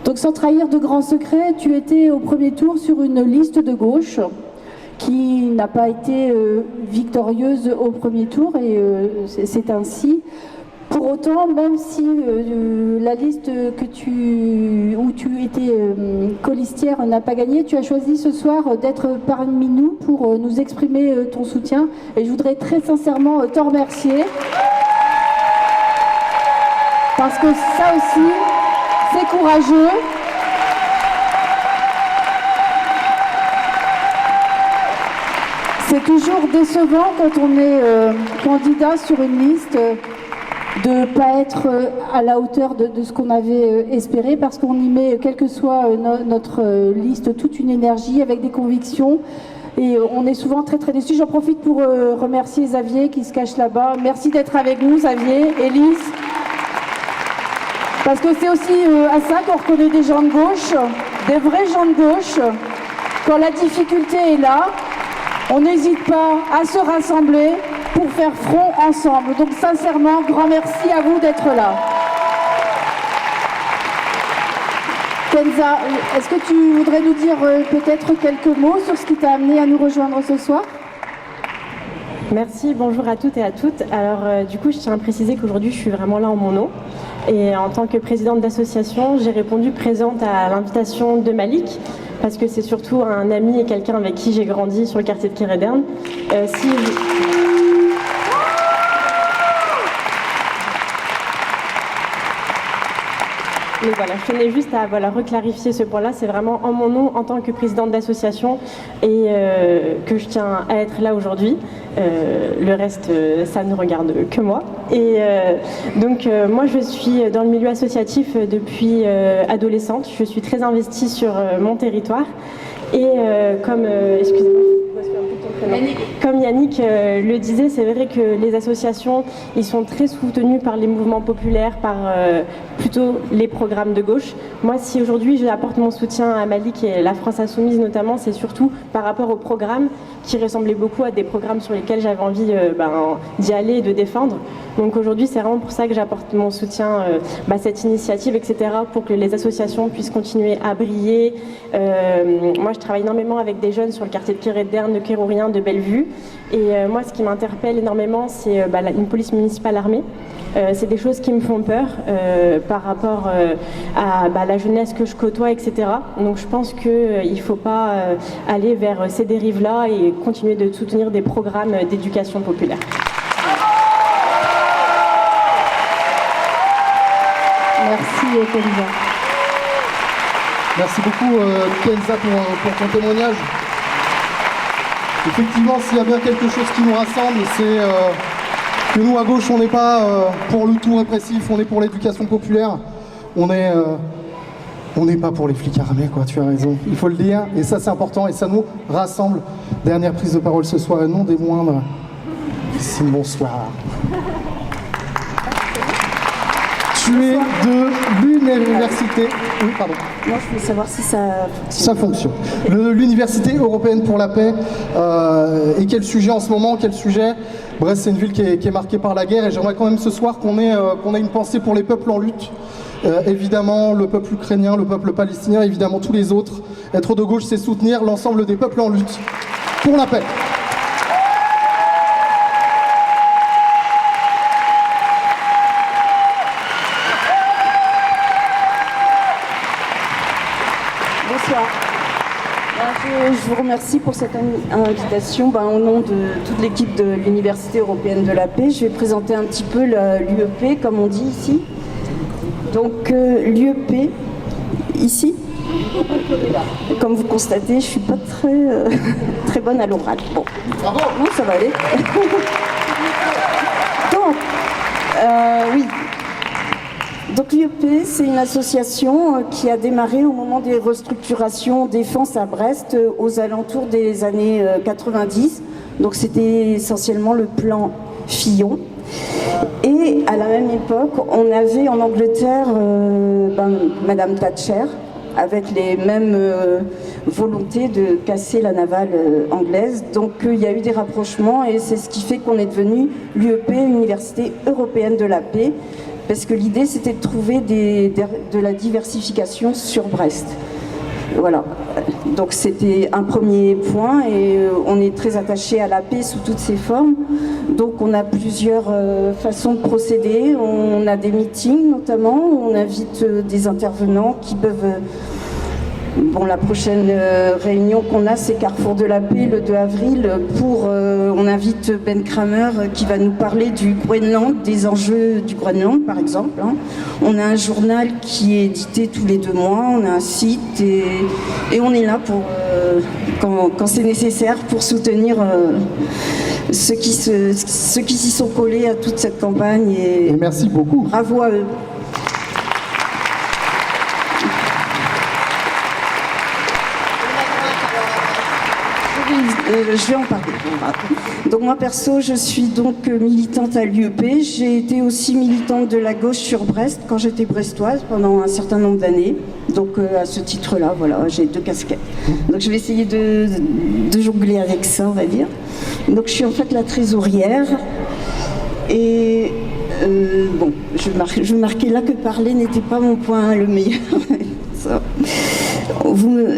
Donc sans trahir de grands secrets, tu étais au premier tour sur une liste de gauche qui n'a pas été victorieuse au premier tour, et c'est ainsi. Pour autant, même si la liste où tu étais colistière n'a pas gagné, tu as choisi ce soir d'être parmi nous pour nous exprimer ton soutien. Et je voudrais très sincèrement te remercier. Parce que ça aussi, c'est courageux. C'est toujours décevant quand on est candidat sur une liste de ne pas être à la hauteur de ce qu'on avait espéré, parce qu'on y met, quelle que soit notre liste, toute une énergie avec des convictions. Et on est souvent très très déçus. J'en profite pour remercier Xavier qui se cache là-bas. Merci d'être avec nous, Xavier, Élise. Parce que c'est aussi à ça qu'on reconnaît des gens de gauche, des vrais gens de gauche. Quand la difficulté est là, on n'hésite pas à se rassembler pour faire front ensemble. Donc sincèrement, grand merci à vous d'être là. Kenza, est-ce que tu voudrais nous dire peut-être quelques mots sur ce qui t'a amené à nous rejoindre ce soir ? Merci, bonjour à toutes et à toutes. Alors du coup, je tiens à préciser qu'aujourd'hui, je suis vraiment là en mon nom. Et en tant que présidente d'association, j'ai répondu présente à l'invitation de Malik, parce que c'est surtout un ami et quelqu'un avec qui j'ai grandi sur le quartier de Kéréderne. Mais voilà, je tenais juste à reclarifier ce point-là. C'est vraiment en mon nom, en tant que présidente d'association, et que je tiens à être là aujourd'hui. Le reste, ça ne regarde que moi. Et donc, moi, je suis dans le milieu associatif depuis adolescente. Je suis très investie sur mon territoire. Et comme, excusez-moi, comme Yannick le disait, c'est vrai que les associations, ils sont très soutenus par les mouvements populaires, par plutôt les programmes de gauche. Moi, si aujourd'hui j'apporte mon soutien à Malik et la France Insoumise notamment, c'est surtout par rapport aux programmes qui ressemblaient beaucoup à des programmes sur lesquels j'avais envie d'y aller et de défendre. Donc aujourd'hui, c'est vraiment pour ça que j'apporte mon soutien à cette initiative, etc., pour que les associations puissent continuer à briller. Moi, je travaille énormément avec des jeunes sur le quartier de Kéréderne, de Kérourien, de Bellevue. Et moi, ce qui m'interpelle énormément, c'est une police municipale armée. C'est des choses qui me font peur par rapport à la jeunesse que je côtoie, etc. Donc je pense qu'il ne faut pas aller vers ces dérives-là et continuer de soutenir des programmes d'éducation populaire. Merci Kenza. Merci beaucoup Kenza pour ton témoignage. Effectivement, s'il y a bien quelque chose qui nous rassemble, c'est que nous à gauche, on n'est pas pour le tout répressif, on est pour l'éducation populaire. On n'est pas pour les flics armés, quoi, tu as raison. Il faut le dire, et ça c'est important, et ça nous rassemble. Dernière prise de parole ce soir, et non des moindres. Christine, bonsoir. Tu es de l'université... Oui, pardon. Moi, je voulais savoir si ça fonctionne. Ça fonctionne. L'Université européenne pour la paix. Et quel sujet en ce moment, quel sujet? Brest, c'est une ville qui est marquée par la guerre, et j'aimerais quand même ce soir qu'on ait une pensée pour les peuples en lutte. Évidemment, le peuple ukrainien, le peuple palestinien, évidemment tous les autres. Être de gauche, c'est soutenir l'ensemble des peuples en lutte pour la paix. Bonsoir. Je vous remercie pour cette invitation. Au nom de toute l'équipe de l'Université européenne de la paix, je vais présenter un petit peu l'UEP, comme on dit ici. Donc l'UEP, ici, comme vous constatez, je ne suis pas très bonne à l'oral. Bon, non, ça va aller. Donc, oui. Donc l'UEP, c'est une association qui a démarré au moment des restructurations défense à Brest aux alentours des années 90. Donc c'était essentiellement le plan Fillon. Et à la même époque, on avait en Angleterre Madame Thatcher, avec les mêmes volontés de casser la navale anglaise. Donc il y a eu des rapprochements et c'est ce qui fait qu'on est devenu l'UEP, Université européenne de la paix, parce que l'idée c'était de trouver de la diversification sur Brest. Voilà, donc c'était un premier point et on est très attaché à la paix sous toutes ses formes. Donc on a plusieurs façons de procéder, on a des meetings notamment, où on invite des intervenants qui peuvent Bon, la prochaine réunion qu'on a, c'est Carrefour de la Paix, le 2 avril. On invite Ben Kramer qui va nous parler du Groenland, des enjeux du Groenland, par exemple. Hein. On a un journal qui est édité tous les 2 mois, on a un site et on est là pour, quand c'est nécessaire pour soutenir ceux qui s'y sont collés à toute cette campagne. Et merci beaucoup. Bravo à eux. Je vais en parler. Donc moi perso, je suis donc militante à l'UEP. J'ai été aussi militante de la gauche sur Brest quand j'étais brestoise pendant un certain nombre d'années. Donc à ce titre-là, voilà, j'ai 2 casquettes. Donc je vais essayer de jongler avec ça, on va dire. Donc je suis en fait la trésorière. Et bon, je marquais là que parler n'était pas mon point le meilleur. Ça.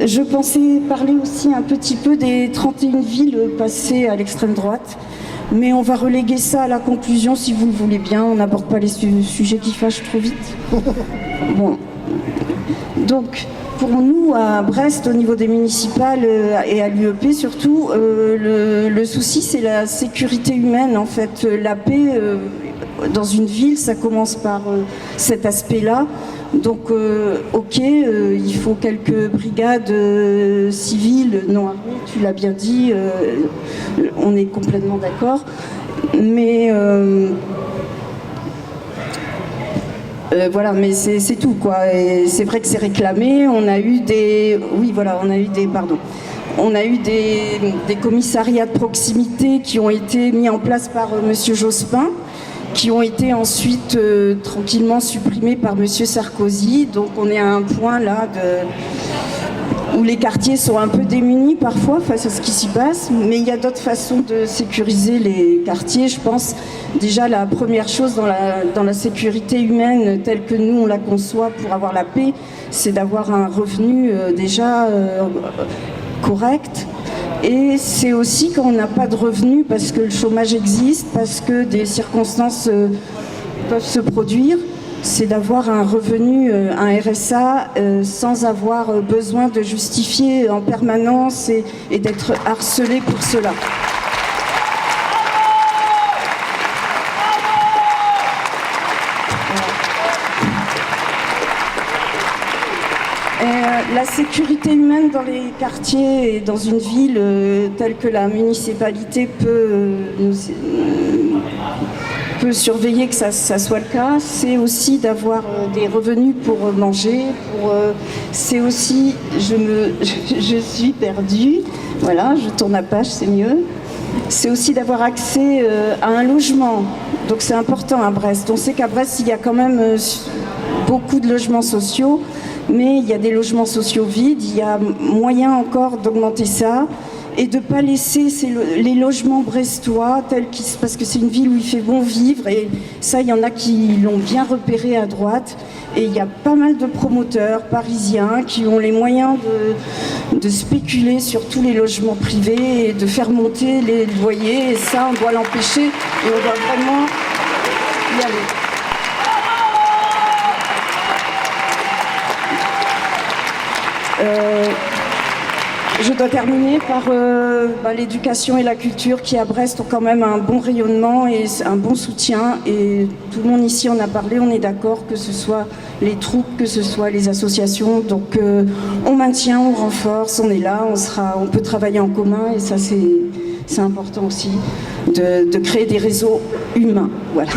Je pensais parler aussi un petit peu des 31 villes passées à l'extrême droite, mais on va reléguer ça à la conclusion si vous le voulez bien. On n'aborde pas les sujets qui fâchent trop vite. Bon. Donc, pour nous, à Brest, au niveau des municipales et à l'UEP surtout, le souci, c'est la sécurité humaine. En fait, la paix dans une ville, ça commence par cet aspect-là. Donc, ok, il faut quelques brigades civiles non armées, tu l'as bien dit, on est complètement d'accord. Mais voilà, mais c'est tout, quoi. Et c'est vrai que c'est réclamé. On a eu des commissariats de proximité qui ont été mis en place par Monsieur Jospin, qui ont été ensuite tranquillement supprimés par Monsieur Sarkozy. Donc on est à un point là où les quartiers sont un peu démunis parfois face à ce qui s'y passe, mais il y a d'autres façons de sécuriser les quartiers. Je pense déjà la première chose dans la sécurité humaine telle que nous on la conçoit pour avoir la paix, c'est d'avoir un revenu déjà correct. Et c'est aussi quand on n'a pas de revenus, parce que le chômage existe, parce que des circonstances peuvent se produire, c'est d'avoir un revenu, un RSA, sans avoir besoin de justifier en permanence et d'être harcelé pour cela. La sécurité humaine dans les quartiers et dans une ville telle que la municipalité peut surveiller que ça soit le cas, c'est aussi d'avoir des revenus pour manger, c'est aussi, je suis perdue, voilà, je tourne la page, c'est mieux. C'est aussi d'avoir accès à un logement, donc c'est important à Brest. On sait qu'à Brest, il y a quand même beaucoup de logements sociaux, mais il y a des logements sociaux vides, il y a moyen encore d'augmenter ça et de ne pas laisser les logements brestois tels qu'ils, parce que c'est une ville où il fait bon vivre, et ça, il y en a qui l'ont bien repéré à droite, et il y a pas mal de promoteurs parisiens qui ont les moyens de spéculer sur tous les logements privés et de faire monter les loyers, et ça, on doit l'empêcher et on doit vraiment y aller. Je dois terminer par l'éducation et la culture qui à Brest ont quand même un bon rayonnement et un bon soutien, et tout le monde ici en a parlé, on est d'accord, que ce soit les troupes, que ce soit les associations, donc on maintient, on renforce, on est là, on peut travailler en commun, et ça c'est important aussi de créer des réseaux humains, voilà.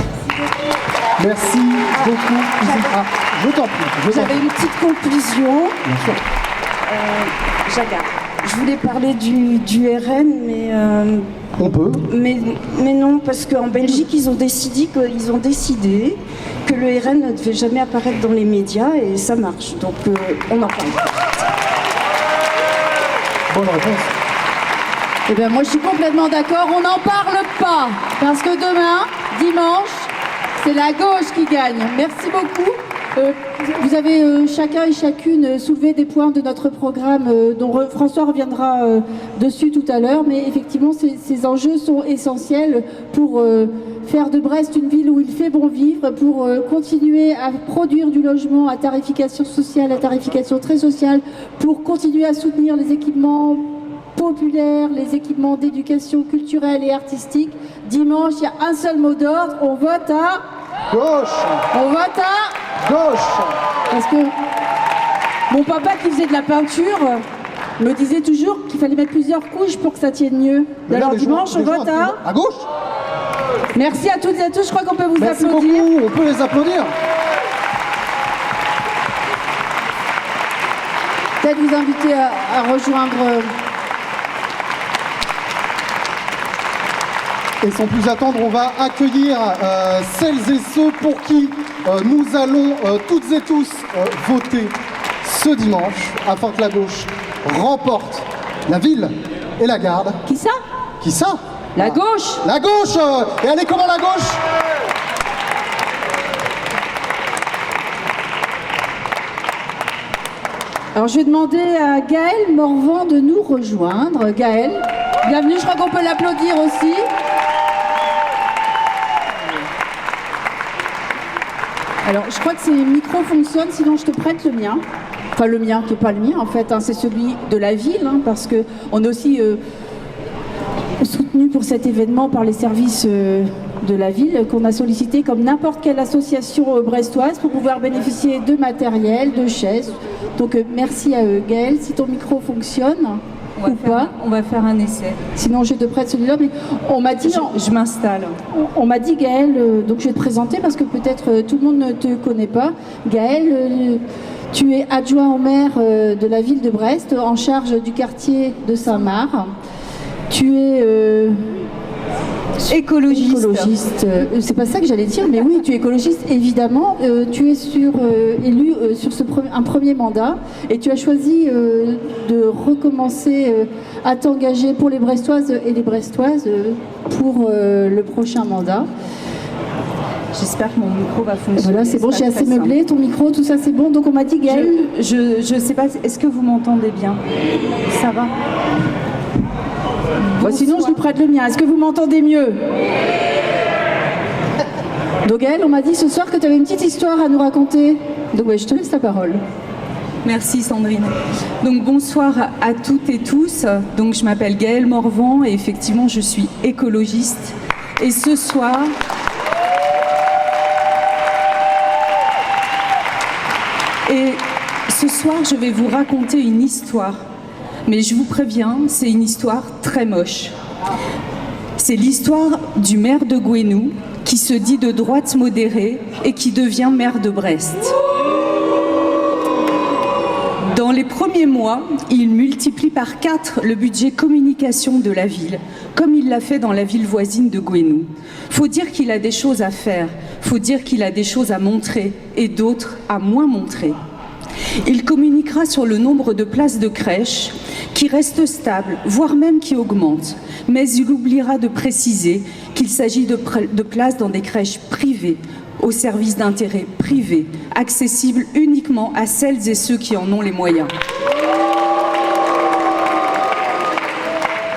Merci beaucoup, Isitra. Je t'en prie. J'avais une petite conclusion. Bien sûr. Jaga. Je voulais parler du RN, mais on peut. Mais non, parce qu'en Belgique, ils ont décidé que le RN ne devait jamais apparaître dans les médias, et ça marche. Donc on en parle. Bonne réponse. Eh bien, moi, je suis complètement d'accord. On n'en parle pas, parce que demain, dimanche, c'est la gauche qui gagne. Merci beaucoup. Vous avez chacun et chacune soulevé des points de notre programme dont François reviendra dessus tout à l'heure, mais effectivement ces enjeux sont essentiels pour faire de Brest une ville où il fait bon vivre, pour continuer à produire du logement à tarification sociale, à tarification très sociale, pour continuer à soutenir les équipements populaires, les équipements d'éducation culturelle et artistique. Dimanche, il y a un seul mot d'ordre, on vote à... Gauche. On vote à... Gauche. Parce que mon papa qui faisait de la peinture me disait toujours qu'il fallait mettre plusieurs couches pour que ça tienne mieux. Alors dimanche, on vote à gauche. Merci à toutes et à tous, je crois qu'on peut vous Merci applaudir. beaucoup, on peut les applaudir. Peut-être vous inviter à rejoindre... Et sans plus attendre, on va accueillir celles et ceux pour qui nous allons toutes et tous voter ce dimanche, afin que la gauche remporte la ville et la garde. Qui ça? Qui ça? La gauche. La gauche. Et elle est comment la gauche? Alors je vais demander à Gaël Morvan de nous rejoindre. Gaël, bienvenue, je crois qu'on peut l'applaudir aussi. Alors je crois que ces micros fonctionnent, sinon je te prête le mien. Enfin le mien, qui n'est pas le mien en fait, hein, c'est celui de la ville, hein, parce qu'on est aussi soutenu pour cet événement par les services de la ville, qu'on a sollicité comme n'importe quelle association brestoise pour pouvoir bénéficier de matériel, de chaises. Donc merci à eux. Gaël, si ton micro fonctionne ou pas. On va faire un essai. Sinon je te prête celui-là, mais on m'a dit... Je m'installe. On m'a dit Gaël, donc je vais te présenter parce que peut-être tout le monde ne te connaît pas. Gaël, tu es adjoint au maire de la ville de Brest, en charge du quartier de Saint-Marc. Tu es... écologiste. C'est pas ça que j'allais dire, mais oui, tu es écologiste, évidemment. Tu es élu sur un premier mandat et tu as choisi de recommencer à t'engager pour les Brestoises et les Brestoises pour le prochain mandat. J'espère que mon micro va fonctionner. Voilà, c'est bon, j'ai assez meublé, ton micro, tout ça c'est bon. Donc on m'a dit, Gaël... Je sais pas, est-ce que vous m'entendez bien? Ça va? Bon, sinon je lui prête le mien. Est-ce que vous m'entendez mieux? Donc Gaël, on m'a dit ce soir que tu avais une petite histoire à nous raconter. Donc je te laisse la parole. Merci Sandrine. Donc bonsoir à toutes et tous. Donc je m'appelle Gaël Morvan et effectivement je suis écologiste. Et ce soir... je vais vous raconter une histoire. Mais je vous préviens, c'est une histoire très moche. C'est l'histoire du maire de Gouesnou qui se dit de droite modérée et qui devient maire de Brest. Dans les premiers mois, il multiplie par 4 le budget communication de la ville, comme il l'a fait dans la ville voisine de Gouesnou. Faut dire qu'il a des choses à faire, faut dire qu'il a des choses à montrer et d'autres à moins montrer. Il communiquera sur le nombre de places de crèche qui reste stable, voire même qui augmente. Mais il oubliera de préciser qu'il s'agit de places dans des crèches privées, au service d'intérêt privé, accessibles uniquement à celles et ceux qui en ont les moyens.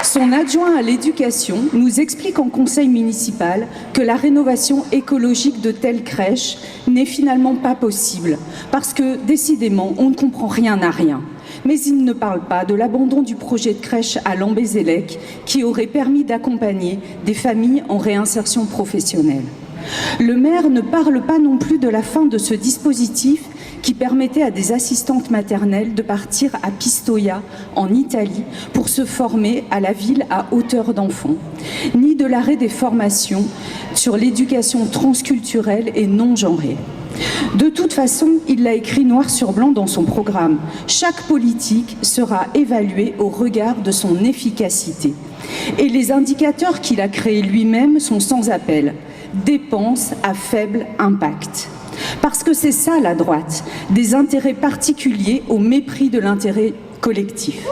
Son adjoint à l'éducation nous explique en conseil municipal que la rénovation écologique de telles crèches n'est finalement pas possible, parce que, décidément, on ne comprend rien à rien. Mais il ne parle pas de l'abandon du projet de crèche à Lambézélec, qui aurait permis d'accompagner des familles en réinsertion professionnelle. Le maire ne parle pas non plus de la fin de ce dispositif qui permettait à des assistantes maternelles de partir à Pistoia, en Italie, pour se former à la ville à hauteur d'enfant, ni de l'arrêt des formations sur l'éducation transculturelle et non genrée. De toute façon, il l'a écrit noir sur blanc dans son programme. Chaque politique sera évaluée au regard de son efficacité. Et les indicateurs qu'il a créés lui-même sont sans appel. Dépenses à faible impact. Parce que c'est ça la droite, des intérêts particuliers au mépris de l'intérêt collectif.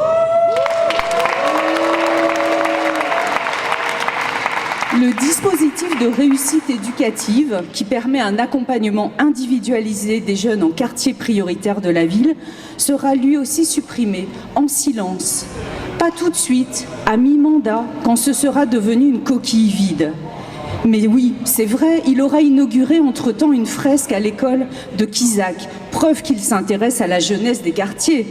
Le dispositif de réussite éducative, qui permet un accompagnement individualisé des jeunes en quartier prioritaire de la ville, sera lui aussi supprimé en silence. Pas tout de suite, à mi-mandat, quand ce sera devenu une coquille vide. Mais oui, c'est vrai, il aura inauguré entre-temps une fresque à l'école de Quizac, preuve qu'il s'intéresse à la jeunesse des quartiers.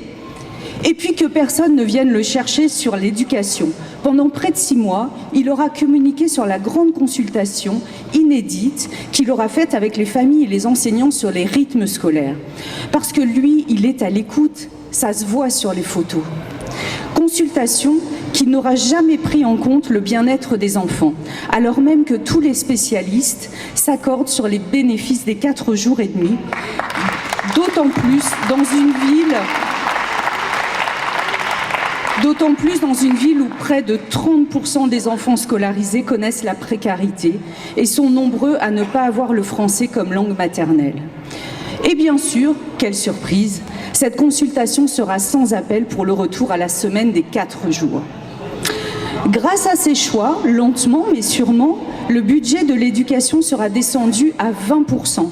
Et puis que personne ne vienne le chercher sur l'éducation. Pendant près de 6 mois, il aura communiqué sur la grande consultation inédite qu'il aura faite avec les familles et les enseignants sur les rythmes scolaires. Parce que lui, il est à l'écoute, ça se voit sur les photos. Consultation qui n'aura jamais pris en compte le bien-être des enfants, alors même que tous les spécialistes s'accordent sur les bénéfices des 4 jours et demi, d'autant plus dans une ville où près de 30% des enfants scolarisés connaissent la précarité et sont nombreux à ne pas avoir le français comme langue maternelle. Et bien sûr, quelle surprise, cette consultation sera sans appel pour le retour à la semaine des 4 jours. Grâce à ces choix, lentement mais sûrement, le budget de l'éducation sera descendu à 20%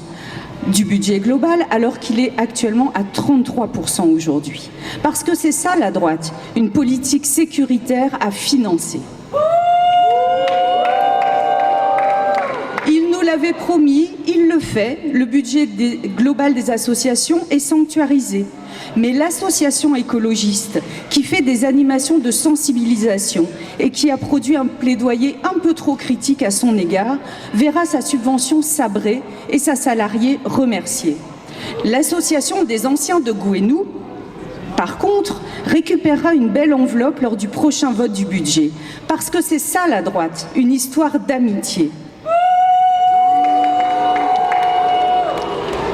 du budget global, alors qu'il est actuellement à 33% aujourd'hui. Parce que c'est ça la droite, une politique sécuritaire à financer. Il nous l'avait promis, il le fait, le budget global des associations est sanctuarisé. Mais l'association écologiste, qui fait des animations de sensibilisation et qui a produit un plaidoyer un peu trop critique à son égard, verra sa subvention sabrée et sa salariée remerciée. L'association des anciens de Gouenou, par contre, récupérera une belle enveloppe lors du prochain vote du budget. Parce que c'est ça la droite, une histoire d'amitié.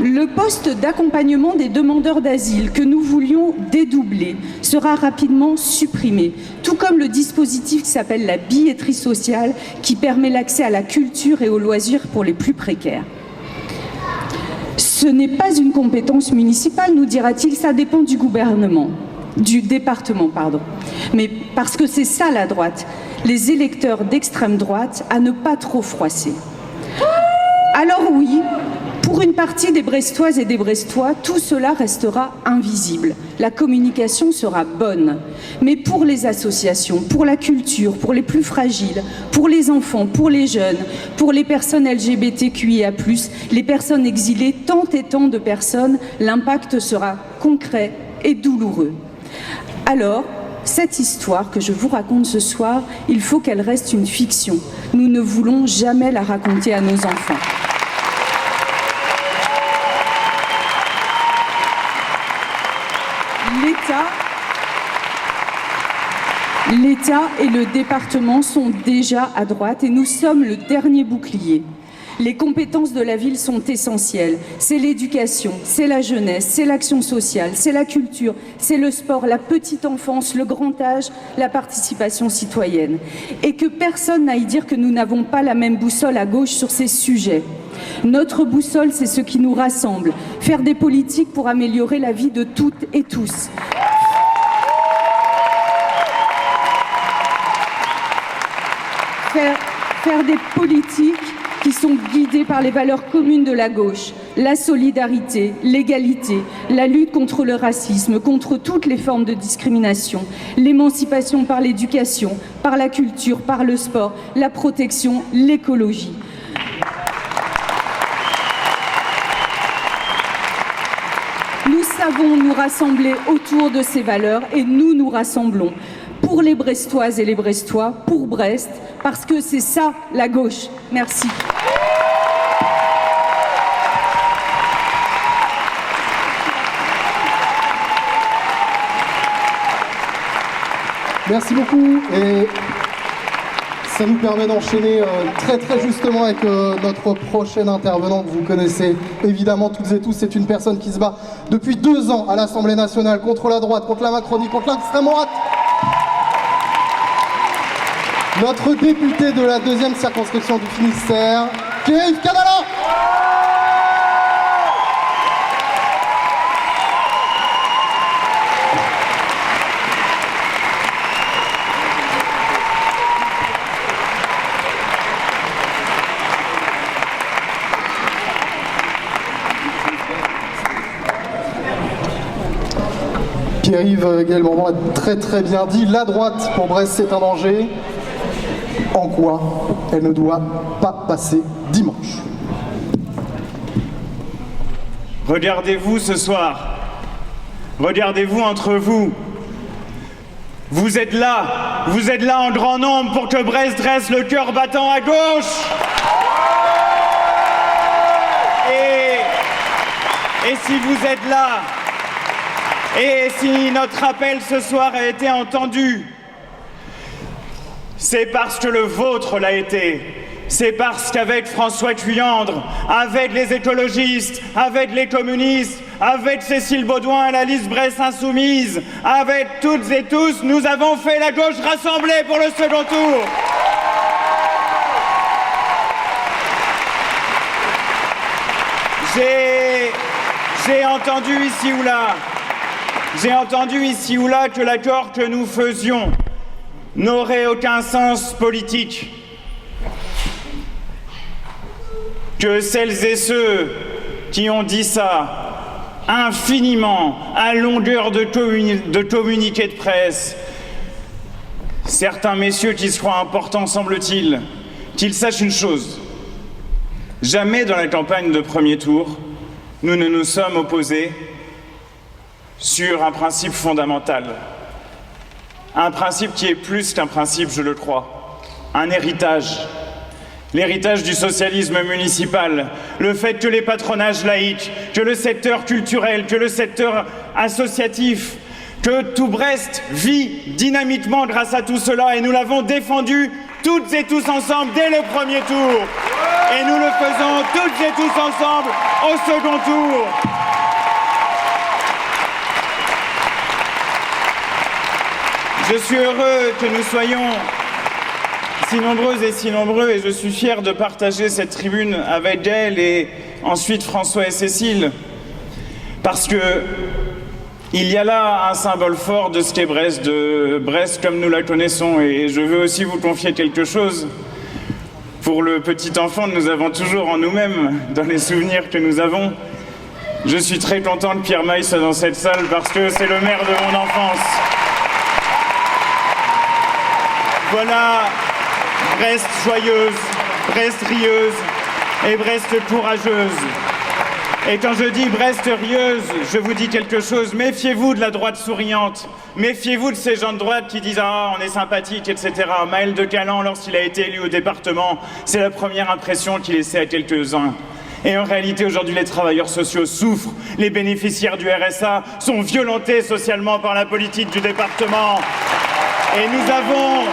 Le poste d'accompagnement des demandeurs d'asile que nous voulions dédoubler sera rapidement supprimé, tout comme le dispositif qui s'appelle la billetterie sociale qui permet l'accès à la culture et aux loisirs pour les plus précaires. Ce n'est pas une compétence municipale, nous dira-t-il, ça dépend du département. Mais parce que c'est ça la droite, les électeurs d'extrême droite à ne pas trop froisser. Alors oui, pour une partie des Brestoises et des Brestois, tout cela restera invisible. La communication sera bonne. Mais pour les associations, pour la culture, pour les plus fragiles, pour les enfants, pour les jeunes, pour les personnes LGBTQIA+, les personnes exilées, tant et tant de personnes, l'impact sera concret et douloureux. Alors, cette histoire que je vous raconte ce soir, il faut qu'elle reste une fiction. Nous ne voulons jamais la raconter à nos enfants. L'État et le département sont déjà à droite et nous sommes le dernier bouclier. Les compétences de la ville sont essentielles. C'est l'éducation, c'est la jeunesse, c'est l'action sociale, c'est la culture, c'est le sport, la petite enfance, le grand âge, la participation citoyenne. Et que personne n'aille dire que nous n'avons pas la même boussole à gauche sur ces sujets. Notre boussole, c'est ce qui nous rassemble. Faire des politiques pour améliorer la vie de toutes et tous. Faire des politiques qui sont guidées par les valeurs communes de la gauche, la solidarité, l'égalité, la lutte contre le racisme, contre toutes les formes de discrimination, l'émancipation par l'éducation, par la culture, par le sport, la protection, l'écologie. Nous savons nous rassembler autour de ces valeurs et nous nous rassemblons. Pour les Brestoises et les Brestois, pour Brest, parce que c'est ça la gauche. Merci. Merci beaucoup et ça nous permet d'enchaîner très justement avec notre prochain intervenant que vous connaissez évidemment toutes et tous. C'est une personne qui se bat depuis 2 ans à l'Assemblée nationale contre la droite, contre la Macronie, contre l'extrême droite. Notre député de la 2e circonscription du Finistère, Pierre-Yves Cadala. Pierre-Yves également l'a très bien dit, la droite pour Brest c'est un danger. en quoi elle ne doit pas passer dimanche. Regardez-vous ce soir. Regardez-vous entre vous. Vous êtes là en grand nombre pour que Brest dresse le cœur battant à gauche. Et si vous êtes là, et si notre appel ce soir a été entendu, c'est parce que le vôtre l'a été. C'est parce qu'avec François Thuillandre, avec les écologistes, avec les communistes, avec Cécile Beaudouin et la liste Brest Insoumise, avec toutes et tous, nous avons fait la gauche rassemblée pour le second tour. J'ai entendu ici ou là que l'accord que nous faisions n'aurait aucun sens politique. Que celles et ceux qui ont dit ça infiniment à longueur de communiqués de presse, certains messieurs qui se croient importants semble-t-il, qu'ils sachent une chose. Jamais dans la campagne de premier tour, nous ne nous sommes opposés sur un principe fondamental. Un principe qui est plus qu'un principe, je le crois. Un héritage. L'héritage du socialisme municipal. Le fait que les patronages laïcs, que le secteur culturel, que le secteur associatif, que tout Brest vit dynamiquement grâce à tout cela. Et nous l'avons défendu toutes et tous ensemble dès le premier tour. Et nous le faisons toutes et tous ensemble au second tour. Je suis heureux que nous soyons si nombreuses et si nombreux, et je suis fier de partager cette tribune avec Gaël et ensuite François et Cécile, parce que il y a là un symbole fort de ce qu'est Brest, de Brest comme nous la connaissons. Et je veux aussi vous confier quelque chose. Pour le petit enfant que nous avons toujours en nous-mêmes, dans les souvenirs que nous avons, je suis très content que Pierre Maille soit dans cette salle parce que c'est le maire de mon enfance. Voilà Brest joyeuse, Brest rieuse et Brest courageuse. Et quand je dis Brest rieuse, je vous dis quelque chose, méfiez-vous de la droite souriante, méfiez-vous de ces gens de droite qui disent « Ah, on est sympathique, etc. » Maël de Calan, lorsqu'il a été élu au département, c'est la première impression qu'il laissait à quelques-uns. Et en réalité, aujourd'hui, les travailleurs sociaux souffrent, les bénéficiaires du RSA sont violentés socialement par la politique du département. Et nous avons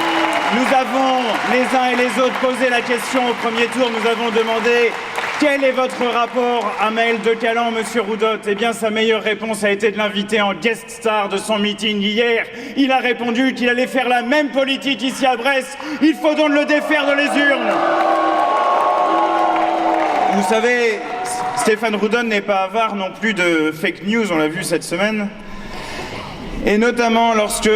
les uns et les autres posé la question au premier tour, nous avons demandé quel est votre rapport à Maël de Calan, monsieur Roudotte? Eh bien, sa meilleure réponse a été de l'inviter en guest star de son meeting hier. Il a répondu qu'il allait faire la même politique ici à Brest. Il faut donc le défaire de les urnes. Vous savez, Stéphane Roudotte n'est pas avare non plus de fake news, on l'a vu cette semaine. Et notamment lorsque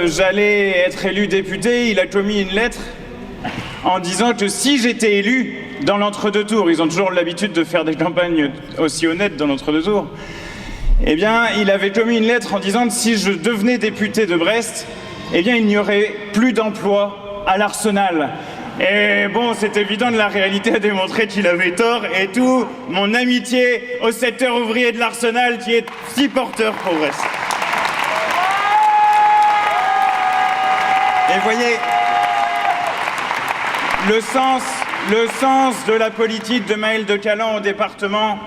j'allais être élu député, il a commis une lettre en disant que si j'étais élu dans l'entre-deux tours, ils ont toujours l'habitude de faire des campagnes aussi honnêtes dans l'entre-deux tours, eh bien, il avait commis une lettre en disant que si je devenais député de Brest, eh bien, il n'y aurait plus d'emploi à l'Arsenal. Et bon, c'est évident que la réalité a démontré qu'il avait tort, et tout mon amitié au secteur ouvrier de l'Arsenal qui est si porteur pour Brest. Et voyez, le sens de la politique de Maël de Calan au département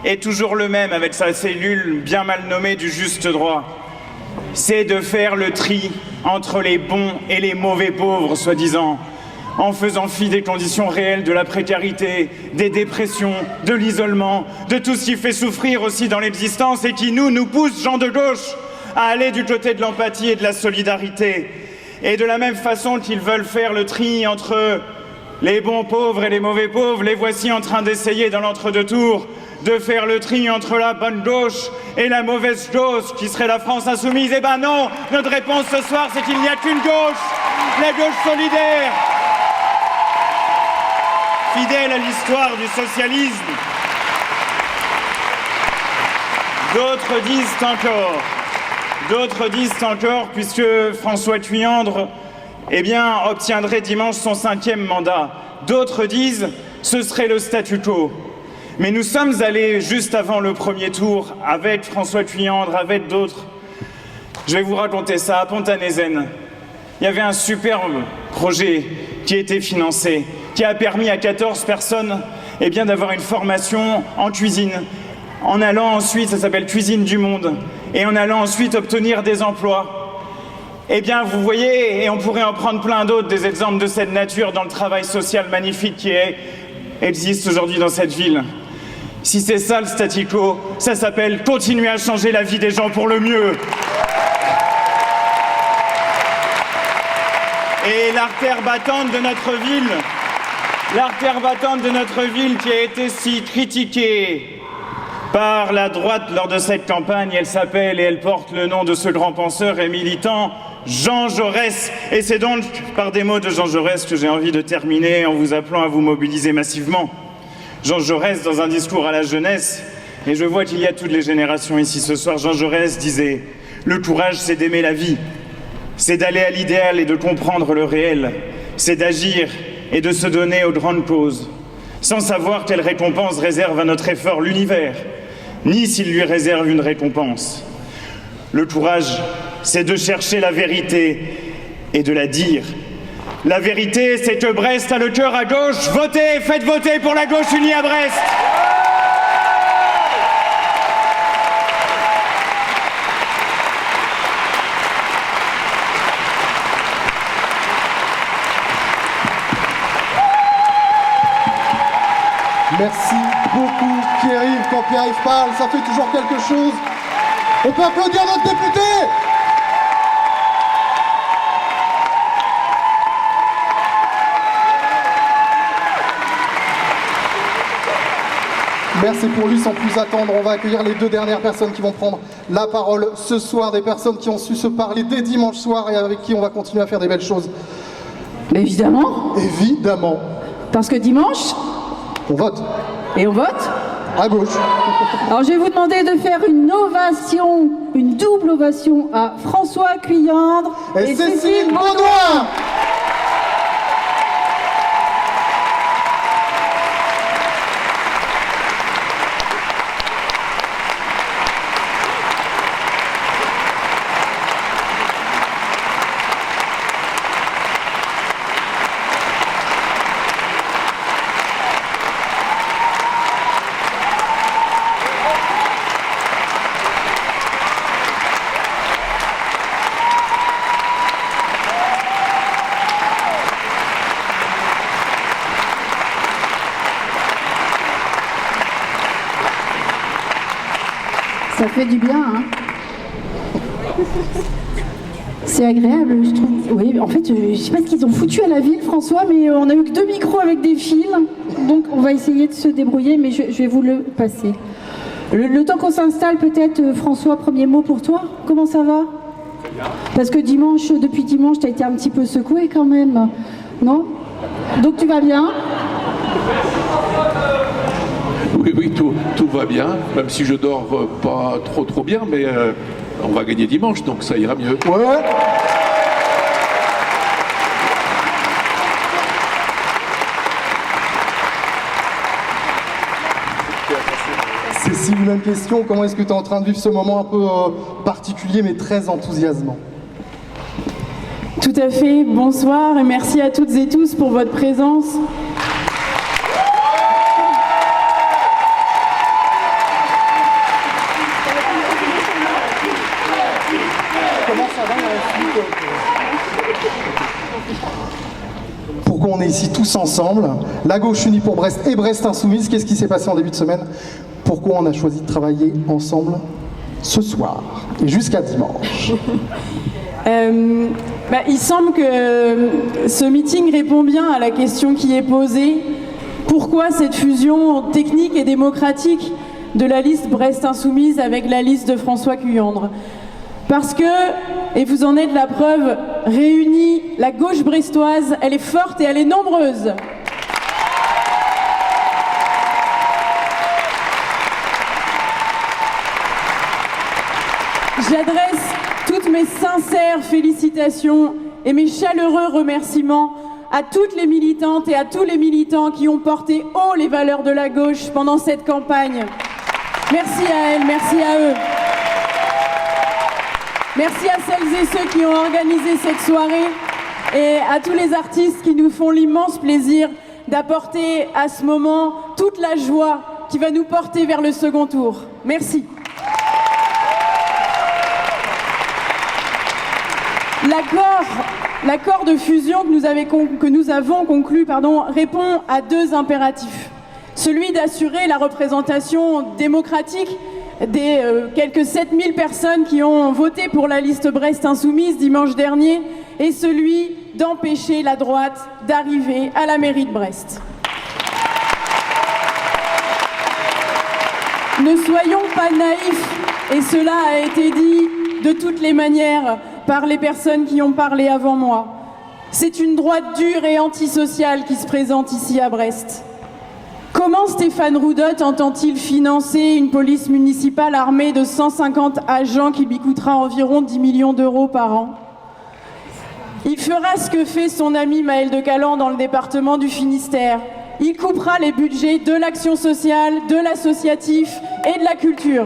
est toujours le même, avec sa cellule bien mal nommée du juste droit. C'est de faire le tri entre les bons et les mauvais pauvres, soi-disant, en faisant fi des conditions réelles de la précarité, des dépressions, de l'isolement, de tout ce qui fait souffrir aussi dans l'existence et qui nous pousse, gens de gauche, à aller du côté de l'empathie et de la solidarité. Et de la même façon qu'ils veulent faire le tri entre les bons pauvres et les mauvais pauvres, les voici en train d'essayer dans l'entre-deux tours de faire le tri entre la bonne gauche et la mauvaise gauche, qui serait la France insoumise. Eh ben non, notre réponse ce soir, c'est qu'il n'y a qu'une gauche, la gauche solidaire, fidèle à l'histoire du socialisme. D'autres disent encore, puisque François Thuillandre eh bien, obtiendrait dimanche son 5e mandat. D'autres disent ce serait le statu quo. Mais nous sommes allés juste avant le premier tour avec François Cuyandre, avec d'autres. Je vais vous raconter ça. À Pont-à-Nézen, il y avait un superbe projet qui a été financé, qui a permis à 14 personnes eh bien, d'avoir une formation en cuisine, en allant ensuite, ça s'appelle Cuisine du Monde, et en allant ensuite obtenir des emplois. Eh bien, vous voyez, et on pourrait en prendre plein d'autres, des exemples de cette nature dans le travail social magnifique qui existe aujourd'hui dans cette ville. Si c'est ça le statu quo, ça s'appelle continuer à changer la vie des gens pour le mieux. Et l'artère battante de notre ville qui a été si critiquée par la droite lors de cette campagne, elle s'appelle et elle porte le nom de ce grand penseur et militant, Jean Jaurès. Et c'est donc par des mots de Jean Jaurès que j'ai envie de terminer en vous appelant à vous mobiliser massivement. Jean Jaurès, dans un discours à la jeunesse, et je vois qu'il y a toutes les générations ici ce soir, Jean Jaurès disait « Le courage, c'est d'aimer la vie, c'est d'aller à l'idéal et de comprendre le réel, c'est d'agir et de se donner aux grandes causes, sans savoir quelle récompense réserve à notre effort l'univers, ni s'il lui réserve une récompense. Le courage, c'est de chercher la vérité et de la dire. La vérité, c'est que Brest a le cœur à gauche. Votez, faites voter pour la gauche unie à Brest. Merci beaucoup Pierre-Yves. Quand Pierre-Yves parle, ça fait toujours quelque chose. On peut applaudir notre député. Merci pour lui, sans plus attendre, on va accueillir les 2 dernières personnes qui vont prendre la parole ce soir, des personnes qui ont su se parler dès dimanche soir et avec qui on va continuer à faire des belles choses. Mais évidemment. Évidemment. Parce que dimanche, on vote. Et on vote à gauche. Alors je vais vous demander de faire une ovation, une double ovation à François Cuyandre et Cécile Baudouin. Ça fait du bien, hein. C'est agréable, je trouve. Oui, en fait, je sais pas ce qu'ils ont foutu à la ville, François, mais on a eu que 2 micros avec des fils. Donc, on va essayer de se débrouiller, mais je vais vous le passer. Le temps qu'on s'installe, peut-être, François, premier mot pour toi. Comment ça va? Parce que depuis dimanche, tu as été un petit peu secoué quand même. Non? Donc, tu vas bien? Oui, tout va bien, même si je dors pas trop bien, mais on va gagner dimanche, donc ça ira mieux. Ouais. Cécile, même question, comment est-ce que tu es en train de vivre ce moment un peu particulier mais très enthousiasmant? Tout à fait, bonsoir et merci à toutes et tous pour votre présence. Pourquoi on est ici tous ensemble, la gauche unie pour Brest et Brest insoumise? Qu'est-ce qui s'est passé en début de semaine? Pourquoi on a choisi de travailler ensemble ce soir et jusqu'à dimanche? Il semble que ce meeting répond bien à la question qui est posée. Pourquoi cette fusion technique et démocratique de la liste Brest insoumise avec la liste de François Cuyandre? Parce que, et vous en êtes la preuve, réunie, la gauche brestoise, elle est forte et elle est nombreuse. J'adresse toutes mes sincères félicitations et mes chaleureux remerciements à toutes les militantes et à tous les militants qui ont porté haut les valeurs de la gauche pendant cette campagne. Merci à elles, merci à eux. Merci à celles et ceux qui ont organisé cette soirée et à tous les artistes qui nous font l'immense plaisir d'apporter à ce moment toute la joie qui va nous porter vers le second tour. Merci. L'accord de fusion que nous avons conclu répond à deux impératifs. Celui d'assurer la représentation démocratique des quelques 7000 personnes qui ont voté pour la liste Brest Insoumise dimanche dernier et celui d'empêcher la droite d'arriver à la mairie de Brest. Ne soyons pas naïfs, et cela a été dit de toutes les manières par les personnes qui ont parlé avant moi. C'est une droite dure et antisociale qui se présente ici à Brest. Comment Stéphane Roudotte entend-il financer une police municipale armée de 150 agents qui lui coûtera environ 10 millions d'euros par an? Il fera ce que fait son ami Maël de Calan dans le département du Finistère. Il coupera les budgets de l'action sociale, de l'associatif et de la culture.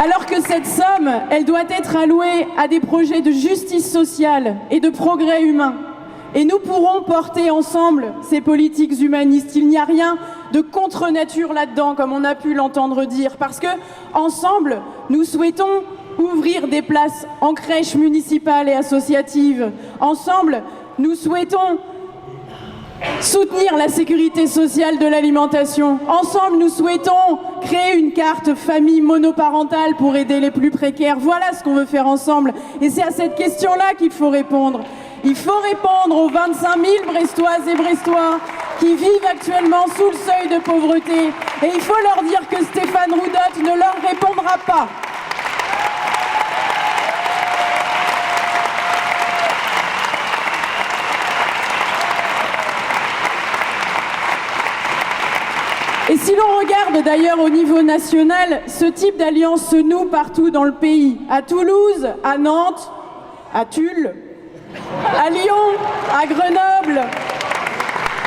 Alors que cette somme, elle doit être allouée à des projets de justice sociale et de progrès humain. Et nous pourrons porter ensemble ces politiques humanistes. Il n'y a rien de contre-nature là-dedans, comme on a pu l'entendre dire, parce que, ensemble, nous souhaitons ouvrir des places en crèches municipales et associatives. Ensemble, nous souhaitons soutenir la sécurité sociale de l'alimentation. Ensemble, nous souhaitons créer une carte famille monoparentale pour aider les plus précaires. Voilà ce qu'on veut faire ensemble. Et c'est à cette question-là qu'il faut répondre. Il faut répondre aux 25 000 Brestoises et Brestois qui vivent actuellement sous le seuil de pauvreté. Et il faut leur dire que Stéphane Roudotte ne leur répondra pas. Et si l'on regarde d'ailleurs au niveau national, ce type d'alliance se noue partout dans le pays. À Toulouse, à Nantes, à Tulle, à Lyon, à Grenoble.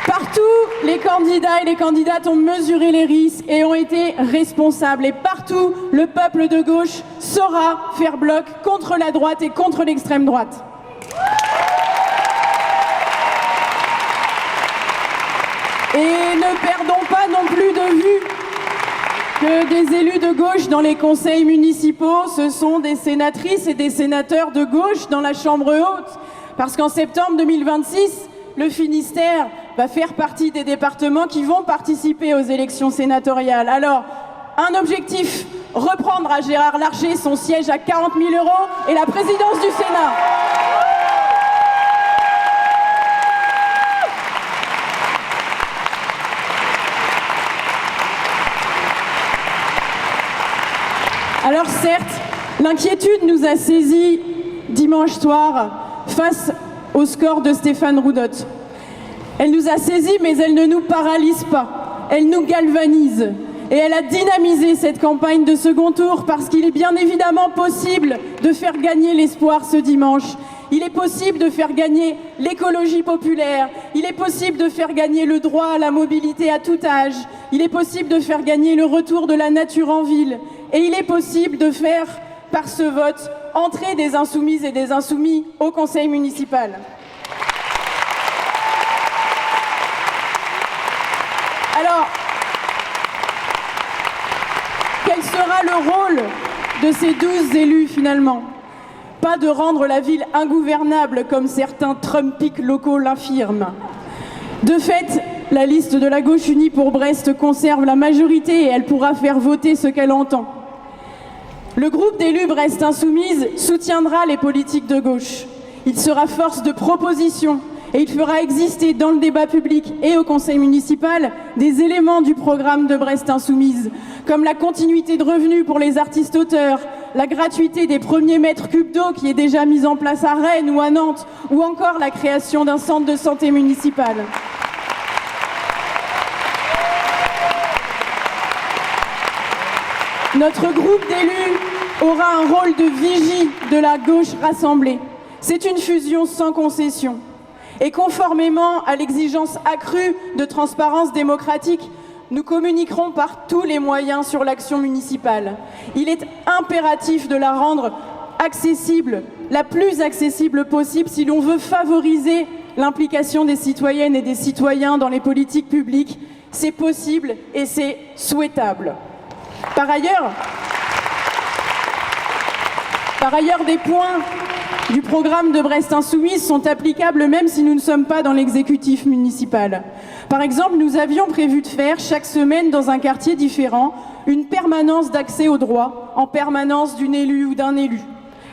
Partout, les candidats et les candidates ont mesuré les risques et ont été responsables. Et partout, le peuple de gauche saura faire bloc contre la droite et contre l'extrême droite. Et ne perdons pas non plus de vue que des élus de gauche dans les conseils municipaux, ce sont des sénatrices et des sénateurs de gauche dans la Chambre haute. Parce qu'en septembre 2026, le Finistère va faire partie des départements qui vont participer aux élections sénatoriales. Alors, un objectif, reprendre à Gérard Larcher son siège à 40 000 € et la présidence du Sénat. Alors certes, l'inquiétude nous a saisis dimanche soir face au score de Stéphane Roudotte. Elle nous a saisis, mais elle ne nous paralyse pas. Elle nous galvanise. Et elle a dynamisé cette campagne de second tour parce qu'il est bien évidemment possible de faire gagner l'espoir ce dimanche. Il est possible de faire gagner l'écologie populaire. Il est possible de faire gagner le droit à la mobilité à tout âge. Il est possible de faire gagner le retour de la nature en ville. Et il est possible de faire, par ce vote, entrer des insoumises et des insoumis au conseil municipal. Alors, quel sera le rôle de ces 12 élus finalement? Pas de rendre la ville ingouvernable comme certains Trumpiques locaux l'affirment. De fait, la liste de la gauche unie pour Brest conserve la majorité et elle pourra faire voter ce qu'elle entend. Le groupe d'élus Brest Insoumise soutiendra les politiques de gauche. Il sera force de proposition et il fera exister dans le débat public et au conseil municipal des éléments du programme de Brest Insoumise, comme la continuité de revenus pour les artistes auteurs, la gratuité des premiers mètres cubes d'eau qui est déjà mise en place à Rennes ou à Nantes, ou encore la création d'un centre de santé municipal. Notre groupe d'élus aura un rôle de vigie de la gauche rassemblée. C'est une fusion sans concession. Et conformément à l'exigence accrue de transparence démocratique, nous communiquerons par tous les moyens sur l'action municipale. Il est impératif de la rendre accessible, la plus accessible possible, si l'on veut favoriser l'implication des citoyennes et des citoyens dans les politiques publiques. C'est possible et c'est souhaitable. Par ailleurs, des points du programme de Brest Insoumise sont applicables même si nous ne sommes pas dans l'exécutif municipal. Par exemple, nous avions prévu de faire chaque semaine dans un quartier différent une permanence d'accès aux droits en permanence d'une élue ou d'un élu.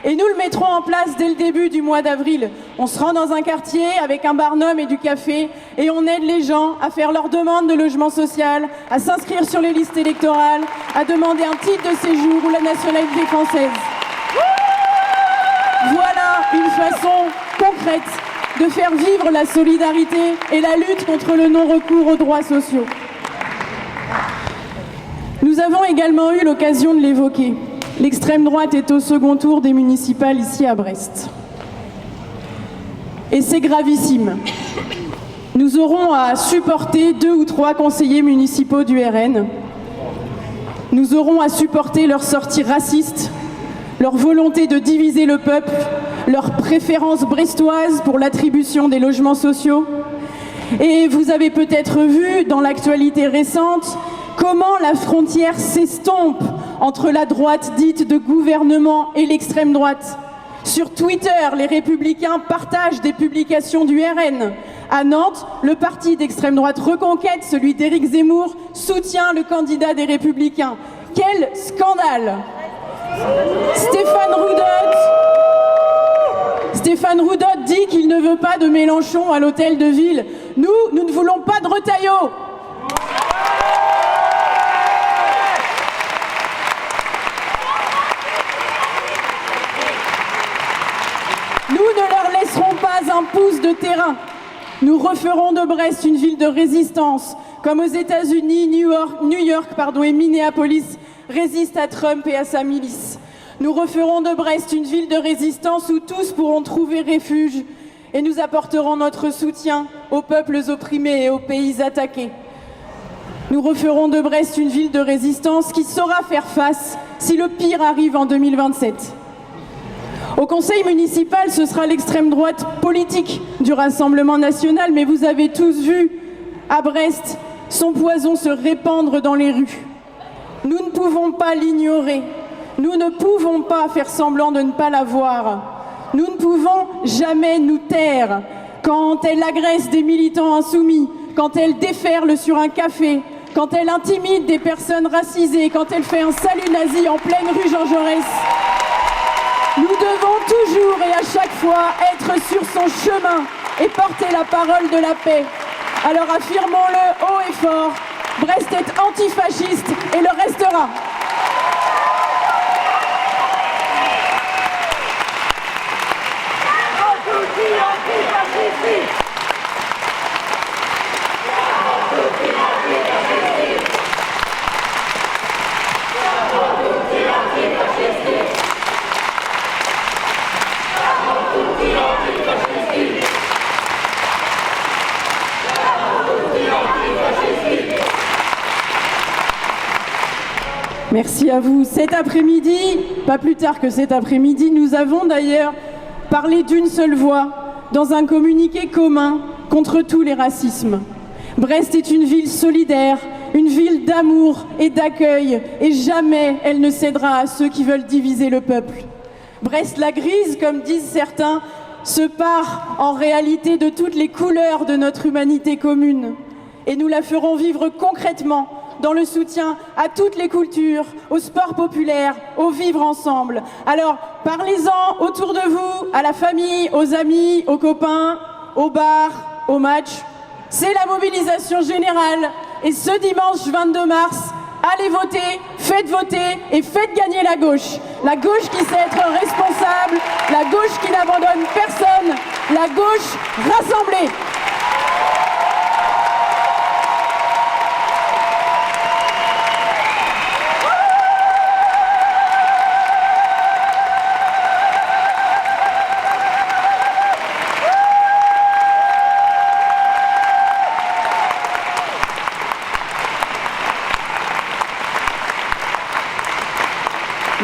Et nous le mettrons en place dès le début du mois d'avril. On se rend dans un quartier avec un barnum et du café et on aide les gens à faire leur demande de logement social, à s'inscrire sur les listes électorales, à demander un titre de séjour ou la nationalité française. Voilà une façon concrète de faire vivre la solidarité et la lutte contre le non-recours aux droits sociaux. Nous avons également eu l'occasion de l'évoquer. L'extrême droite est au second tour des municipales ici à Brest. Et c'est gravissime. Nous aurons à supporter 2 ou 3 conseillers municipaux du RN. Nous aurons à supporter leurs sorties racistes, leur volonté de diviser le peuple, leur préférence brestoise pour l'attribution des logements sociaux. Et vous avez peut-être vu dans l'actualité récente comment la frontière s'estompe entre la droite dite de gouvernement et l'extrême droite. Sur Twitter, les Républicains partagent des publications du RN. À Nantes, le parti d'extrême droite Reconquête, celui d'Éric Zemmour, soutient le candidat des Républicains. Quel scandale! Stéphane Roudotte dit qu'il ne veut pas de Mélenchon à l'hôtel de ville. Nous ne voulons pas de Retailleau. Nous ne leur laisserons pas un pouce de terrain. Nous referons de Brest une ville de résistance, comme aux États-Unis, New York et Minneapolis résistent à Trump et à sa milice. Nous referons de Brest une ville de résistance où tous pourront trouver refuge et nous apporterons notre soutien aux peuples opprimés et aux pays attaqués. Nous referons de Brest une ville de résistance qui saura faire face si le pire arrive en 2027. Au conseil municipal, ce sera l'extrême droite politique du Rassemblement national, mais vous avez tous vu à Brest son poison se répandre dans les rues. Nous ne pouvons pas l'ignorer. Nous ne pouvons pas faire semblant de ne pas la voir. Nous ne pouvons jamais nous taire quand elle agresse des militants insoumis, quand elle déferle sur un café, quand elle intimide des personnes racisées, quand elle fait un salut nazi en pleine rue Jean Jaurès. Nous devons toujours et à chaque fois être sur son chemin et porter la parole de la paix. Alors affirmons-le haut et fort, Brest est antifasciste et le restera. Merci à vous. Cet après-midi, pas plus tard que cet après-midi, nous avons d'ailleurs parlé d'une seule voix dans un communiqué commun contre tous les racismes. Brest est une ville solidaire, une ville d'amour et d'accueil, et jamais elle ne cédera à ceux qui veulent diviser le peuple. Brest la grise, comme disent certains, se part en réalité de toutes les couleurs de notre humanité commune. Et nous la ferons vivre concrètement dans le soutien à toutes les cultures, au sport populaire, au vivre ensemble. Alors, parlez-en autour de vous, à la famille, aux amis, aux copains, au bar, au match. C'est la mobilisation générale. Et ce dimanche 22 mars, allez voter et faites gagner la gauche. La gauche qui sait être responsable, la gauche qui n'abandonne personne, la gauche rassemblée.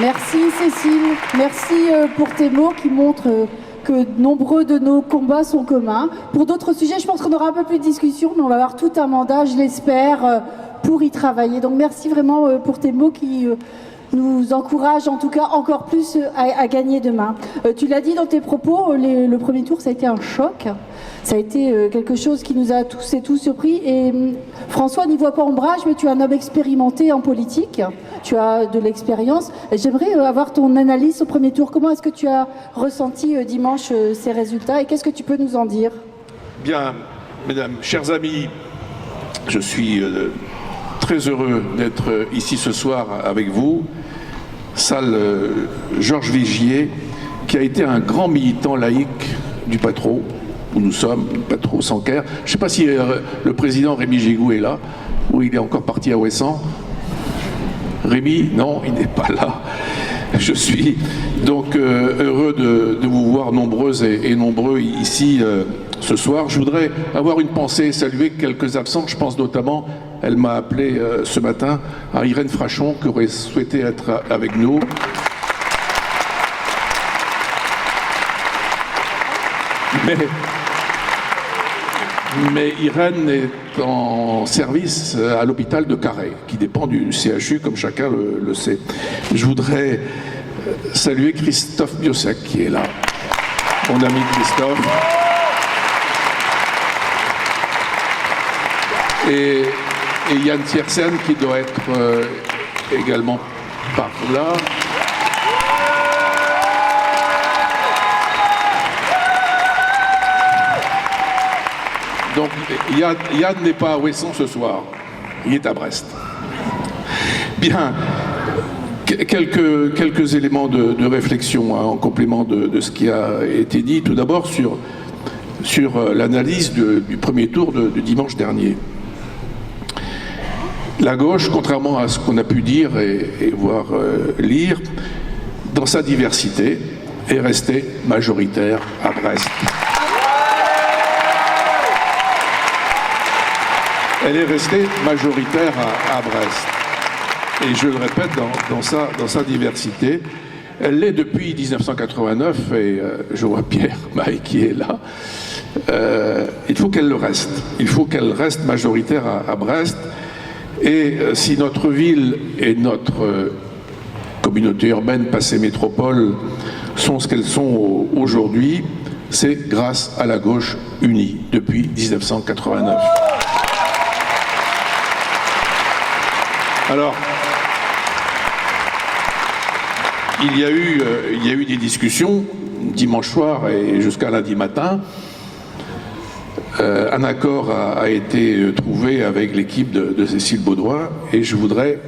Merci Cécile, merci pour tes mots qui montrent que nombreux de nos combats sont communs. Pour d'autres sujets, je pense qu'on aura un peu plus de discussion, mais on va avoir tout un mandat, je l'espère, pour y travailler. Donc merci vraiment pour tes mots qui nous encouragent en tout cas encore plus à gagner demain. Tu l'as dit dans tes propos, le premier tour ça a été un choc. Ça a été quelque chose qui nous a tous et tous surpris. Et François n'y voit pas ombrage, mais tu es un homme expérimenté en politique. Tu as de l'expérience. J'aimerais avoir ton analyse au premier tour. Comment est-ce que tu as ressenti dimanche ces résultats et qu'est-ce que tu peux nous en dire? Bien, mesdames, chers amis, je suis très heureux d'être ici ce soir avec vous. Salle Georges Vigier, qui a été un grand militant laïque du Patro, où nous sommes, Patro Sanquer. Je ne sais pas si le président Rémi Gégou est là, ou il est encore parti à Ouessant. Rémi, non, il n'est pas là. Je suis donc heureux de vous voir nombreuses et nombreux ici ce soir. Je voudrais avoir une pensée, saluer quelques absents. Je pense notamment, elle m'a appelé ce matin, à Irène Frachon, qui aurait souhaité être avec nous. Mais Irène est en service à l'hôpital de Carhaix, qui dépend du CHU, comme chacun le sait. Je voudrais saluer Christophe Biosec, qui est là, mon ami Christophe. Et Yann Tiersen, qui doit être également par là. Donc Yann n'est pas à Ouessant ce soir, il est à Brest. Bien, quelques éléments de réflexion en complément de ce qui a été dit. Tout d'abord sur l'analyse du premier tour de dimanche dernier. La gauche, contrairement à ce qu'on a pu dire et voir lire, dans sa diversité, est restée majoritaire à Brest. Elle est restée majoritaire à Brest. Et je le répète, dans sa diversité, elle l'est depuis 1989, et je vois Pierre Maille qui est là. Il faut qu'elle le reste. Il faut qu'elle reste majoritaire à Brest. Et si notre ville et notre communauté urbaine passée métropole sont ce qu'elles sont aujourd'hui, c'est grâce à la gauche unie depuis 1989. Alors, il y a eu des discussions dimanche soir et jusqu'à lundi matin. Un accord a été trouvé avec l'équipe de Cécile Beaudoin et je voudrais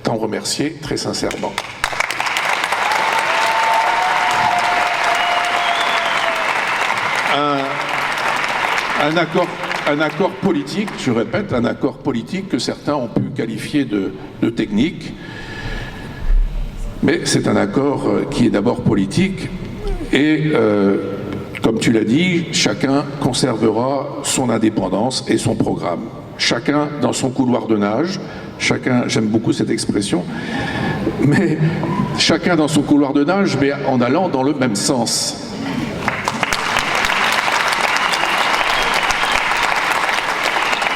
t'en remercier très sincèrement. Un accord politique, je répète, un accord politique que certains ont pu qualifier de technique, mais c'est un accord qui est d'abord politique et, comme tu l'as dit, chacun conservera son indépendance et son programme. Chacun dans son couloir de nage, chacun, j'aime beaucoup cette expression, mais chacun dans son couloir de nage, mais en allant dans le même sens.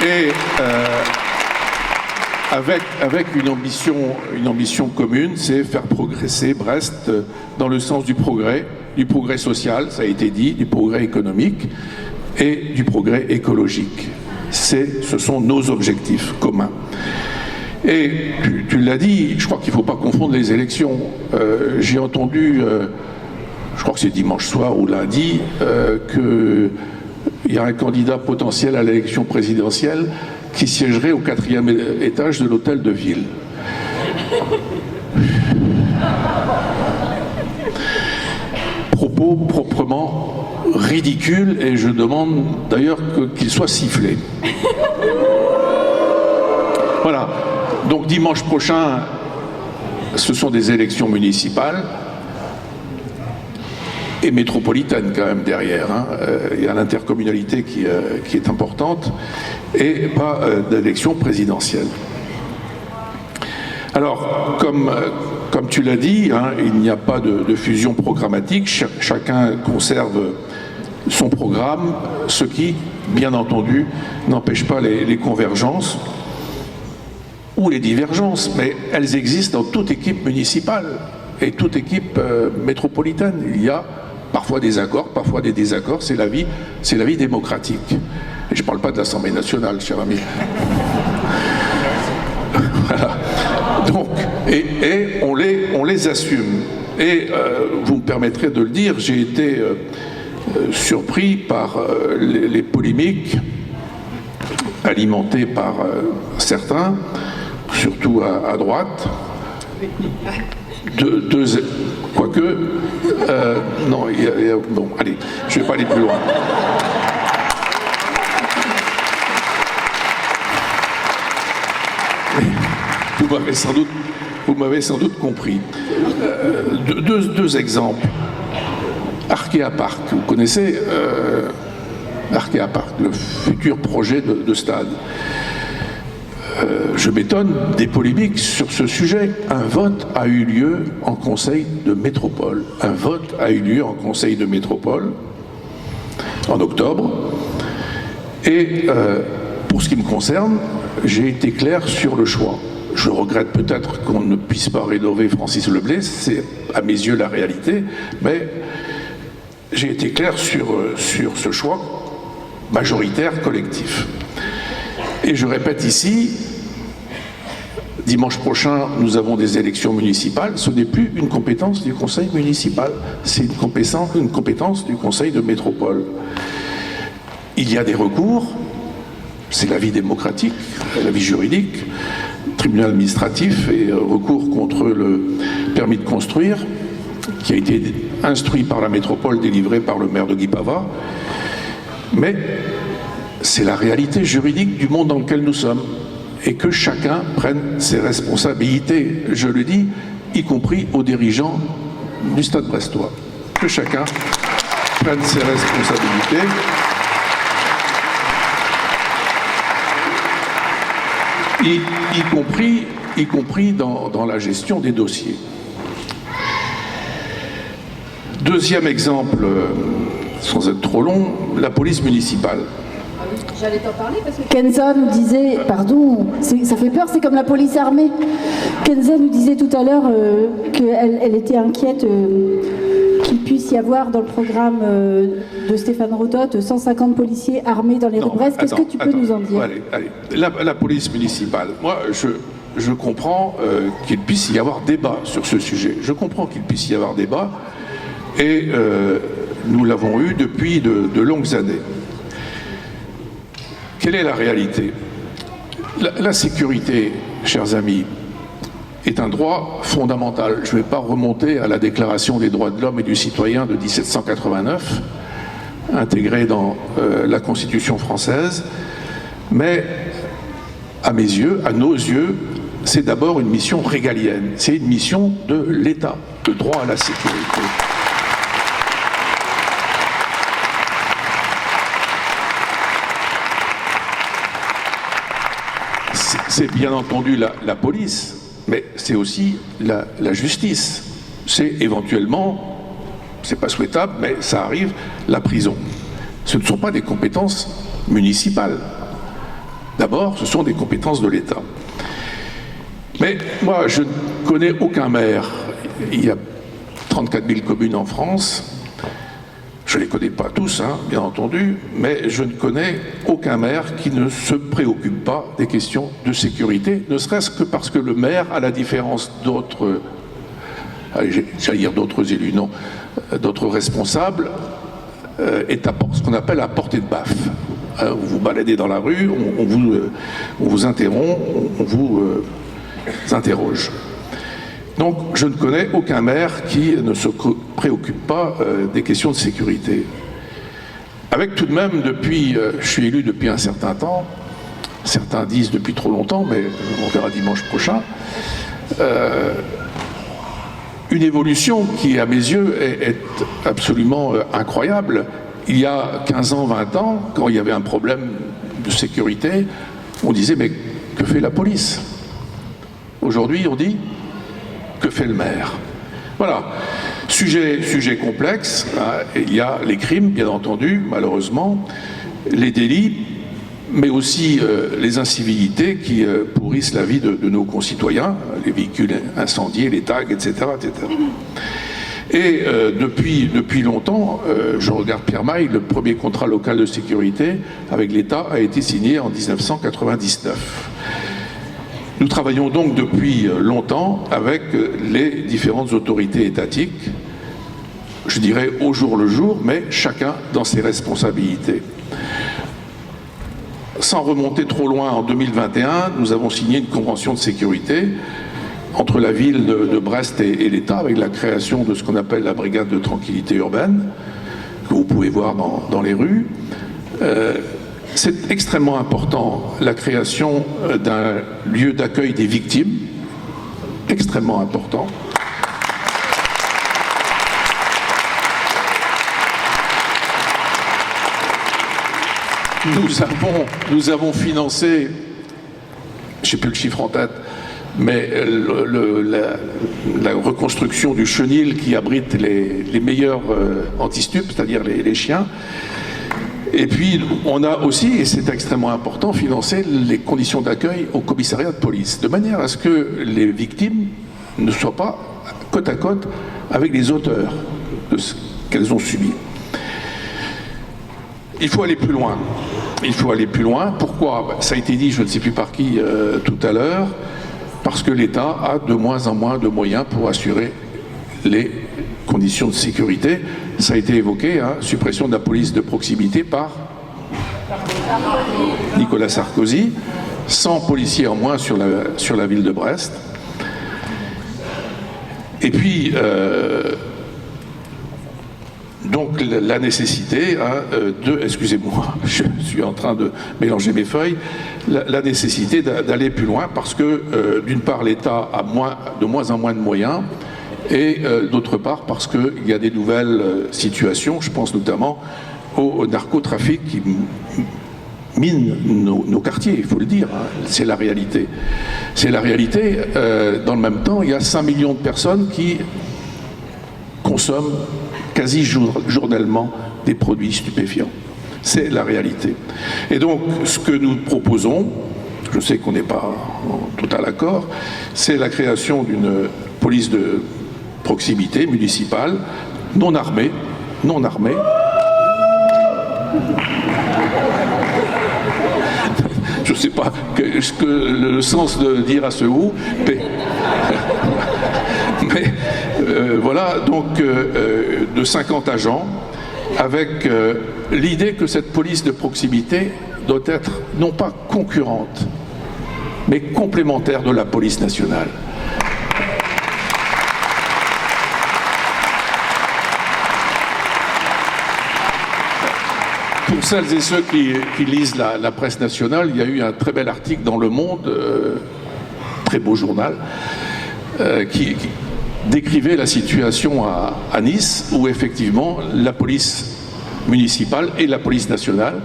Et avec une ambition commune, c'est faire progresser Brest dans le sens du progrès social, ça a été dit, du progrès économique et du progrès écologique. Ce sont nos objectifs communs. Et tu l'as dit, je crois qu'il ne faut pas confondre les élections. J'ai entendu, je crois que c'est dimanche soir ou lundi, qu'il y a un candidat potentiel à l'élection présidentielle qui siégerait au 4e étage de l'hôtel de ville. Propos proprement ridicules et je demande d'ailleurs qu'il soit sifflé. Voilà. Donc dimanche prochain, ce sont des élections municipales et métropolitaine quand même derrière. Il y a l'intercommunalité qui est importante et pas d'élection présidentielle. Alors, comme tu l'as dit, hein, il n'y a pas de fusion programmatique, chacun conserve son programme, ce qui, bien entendu, n'empêche pas les convergences ou les divergences, mais elles existent dans toute équipe municipale et toute équipe métropolitaine. Il y a parfois des accords, parfois des désaccords, c'est la vie démocratique. Et je ne parle pas de l'Assemblée nationale, cher ami. Voilà. Donc, et on les assume. Et vous me permettrez de le dire, j'ai été surpris par les polémiques alimentées par certains, surtout à droite. Quoique, non, bon, allez, je ne vais pas aller plus loin. Vous m'avez sans doute compris. Deux exemples. Arkea Park, vous connaissez Arkea Park, le futur projet de stade. Je m'étonne des polémiques sur ce sujet. Un vote a eu lieu en conseil de métropole. Un vote a eu lieu en conseil de métropole en octobre. Et pour ce qui me concerne, j'ai été clair sur le choix. Je regrette peut-être qu'on ne puisse pas rénover Francis Leblay, c'est à mes yeux la réalité, mais j'ai été clair sur ce choix majoritaire, collectif. Et je répète ici, dimanche prochain, nous avons des élections municipales, ce n'est plus une compétence du conseil municipal, c'est une compétence du conseil de métropole. Il y a des recours, c'est la vie démocratique, la vie juridique, tribunal administratif et recours contre le permis de construire, qui a été instruit par la métropole, délivré par le maire de Guipava. Mais c'est la réalité juridique du monde dans lequel nous sommes, et que chacun prenne ses responsabilités, je le dis, y compris aux dirigeants du Stade brestois. Que chacun prenne ses responsabilités. Y compris dans la gestion des dossiers. Deuxième exemple, sans être trop long, la police municipale. J'allais t'en parler parce que Kenza nous disait, pardon, ça fait peur, c'est comme la police armée. Kenza nous disait tout à l'heure qu'elle était inquiète qu'il puisse y avoir dans le programme de Stéphane Rodotte 150 policiers armés dans les rues de Brest. Qu'est-ce que tu peux nous en dire? Allez. La police municipale, moi je comprends qu'il puisse y avoir débat sur ce sujet. Je comprends qu'il puisse y avoir débat et nous l'avons eu depuis de longues années. Quelle est la réalité? La sécurité, chers amis, est un droit fondamental. Je ne vais pas remonter à la Déclaration des droits de l'homme et du citoyen de 1789, intégrée dans la Constitution française, mais à mes yeux, à nos yeux, c'est d'abord une mission régalienne, c'est une mission de l'État, le droit à la sécurité. C'est bien entendu la police, mais c'est aussi la justice. C'est éventuellement, c'est pas souhaitable, mais ça arrive, la prison. Ce ne sont pas des compétences municipales. D'abord, ce sont des compétences de l'État. Mais moi, je ne connais aucun maire. Il y a 34 000 communes en France. Je ne les connais pas tous, bien entendu, mais je ne connais aucun maire qui ne se préoccupe pas des questions de sécurité, ne serait-ce que parce que le maire, à la différence d'autres, j'allais dire d'autres élus, non, d'autres responsables, est à ce qu'on appelle à portée de baffe. Vous vous baladez dans la rue, on vous interrompt, on vous interroge. Donc, je ne connais aucun maire qui ne se préoccupe pas des questions de sécurité. Avec tout de même, je suis élu depuis un certain temps, certains disent depuis trop longtemps, mais on verra dimanche prochain, une évolution qui, à mes yeux, est absolument incroyable. Il y a 15 ans, 20 ans, quand il y avait un problème de sécurité, on disait « mais que fait la police ?» Aujourd'hui, on dit Que fait le maire? Voilà. Sujet complexe. Hein. Il y a les crimes, bien entendu, malheureusement, les délits, mais aussi les incivilités qui pourrissent la vie de nos concitoyens, les véhicules incendiés, les tags, etc. etc. Et depuis longtemps, je regarde Pierre Maille, le premier contrat local de sécurité avec l'État a été signé en 1999. Nous travaillons donc depuis longtemps avec les différentes autorités étatiques, je dirais au jour le jour, mais chacun dans ses responsabilités. Sans remonter trop loin, en 2021, nous avons signé une convention de sécurité entre la ville de Brest et l'État, avec la création de ce qu'on appelle la brigade de tranquillité urbaine, que vous pouvez voir dans les rues. C'est extrêmement important, la création d'un lieu d'accueil des victimes, extrêmement important. Nous avons financé, je ne sais plus le chiffre en tête, mais la reconstruction du chenil qui abrite les meilleurs antistupes, c'est-à-dire les chiens. Et puis, on a aussi, et c'est extrêmement important, financé les conditions d'accueil au commissariat de police, de manière à ce que les victimes ne soient pas côte à côte avec les auteurs de ce qu'elles ont subi. Il faut aller plus loin. Il faut aller plus loin. Pourquoi? Ça a été dit, je ne sais plus par qui tout à l'heure, parce que l'État a de moins en moins de moyens pour assurer les conditions de sécurité. Ça a été évoqué, hein, suppression de la police de proximité par Nicolas Sarkozy, 100 policiers en moins sur la ville de Brest. Et puis, donc la nécessité excusez-moi, je suis en train de mélanger mes feuilles, la nécessité d'aller plus loin parce que d'une part l'État a de moins en moins de moyens et d'autre part parce qu'il y a des nouvelles situations, je pense notamment au narcotrafic qui mine nos quartiers, il faut le dire, hein, c'est la réalité. C'est la réalité. Dans le même temps, il y a 5 millions de personnes qui consomment quasi journellement des produits stupéfiants. C'est la réalité. Et donc, ce que nous proposons, je sais qu'on n'est pas tout à l'accord, c'est la création d'une police de proximité municipale, non armée. Je ne sais pas le sens de dire à ce ou, mais voilà, donc de 50 agents, avec l'idée que cette police de proximité doit être non pas concurrente, mais complémentaire de la police nationale. Pour celles et ceux qui lisent la presse nationale, il y a eu un très bel article dans Le Monde, très beau journal, qui décrivait la situation à Nice, où effectivement la police municipale et la police nationale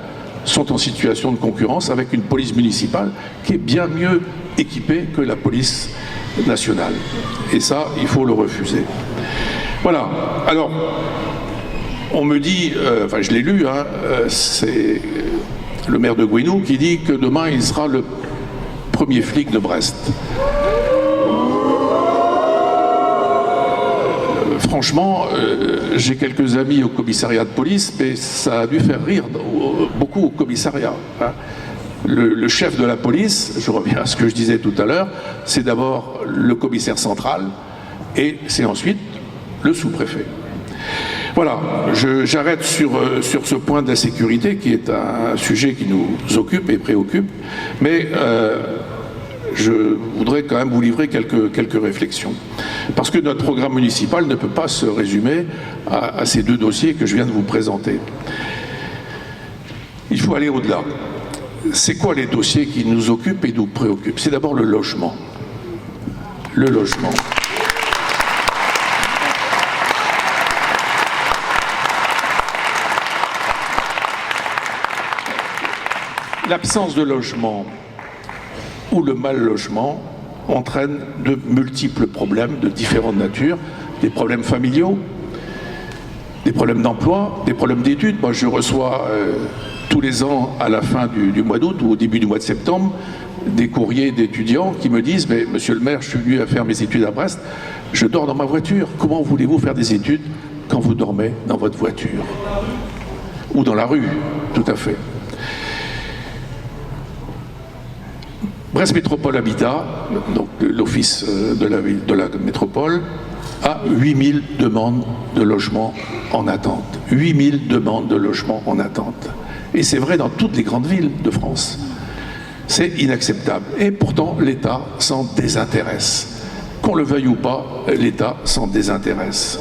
sont en situation de concurrence avec une police municipale qui est bien mieux équipée que la police nationale. Et ça, il faut le refuser. Voilà. Alors, on me dit, enfin je l'ai lu, hein, c'est le maire de Gouesnou qui dit que demain il sera le premier flic de Brest. Franchement, j'ai quelques amis au commissariat de police, mais ça a dû faire rire beaucoup au commissariat. Hein. Le chef de la police, je reviens à ce que je disais tout à l'heure, c'est d'abord le commissaire central et c'est ensuite le sous-préfet. Voilà, j'arrête sur ce point de la sécurité qui est un sujet qui nous occupe et préoccupe, mais je voudrais quand même vous livrer quelques réflexions. Parce que notre programme municipal ne peut pas se résumer à ces deux dossiers que je viens de vous présenter. Il faut aller au-delà. C'est quoi les dossiers qui nous occupent et nous préoccupent? C'est d'abord le logement. Le logement. L'absence de logement ou le mal logement entraîne de multiples problèmes de différentes natures, des problèmes familiaux, des problèmes d'emploi, des problèmes d'études. Moi, je reçois tous les ans, à la fin du mois d'août ou au début du mois de septembre, des courriers d'étudiants qui me disent « Mais monsieur le maire, je suis venu à faire mes études à Brest, je dors dans ma voiture. Comment voulez-vous faire des études quand vous dormez dans votre voiture ?» Ou dans la rue, tout à fait. Brest Métropole Habitat, donc l'office de la métropole, a 8000 demandes de logement en attente. 8000 demandes de logement en attente. Et c'est vrai dans toutes les grandes villes de France. C'est inacceptable. Et pourtant, l'État s'en désintéresse. Qu'on le veuille ou pas, l'État s'en désintéresse.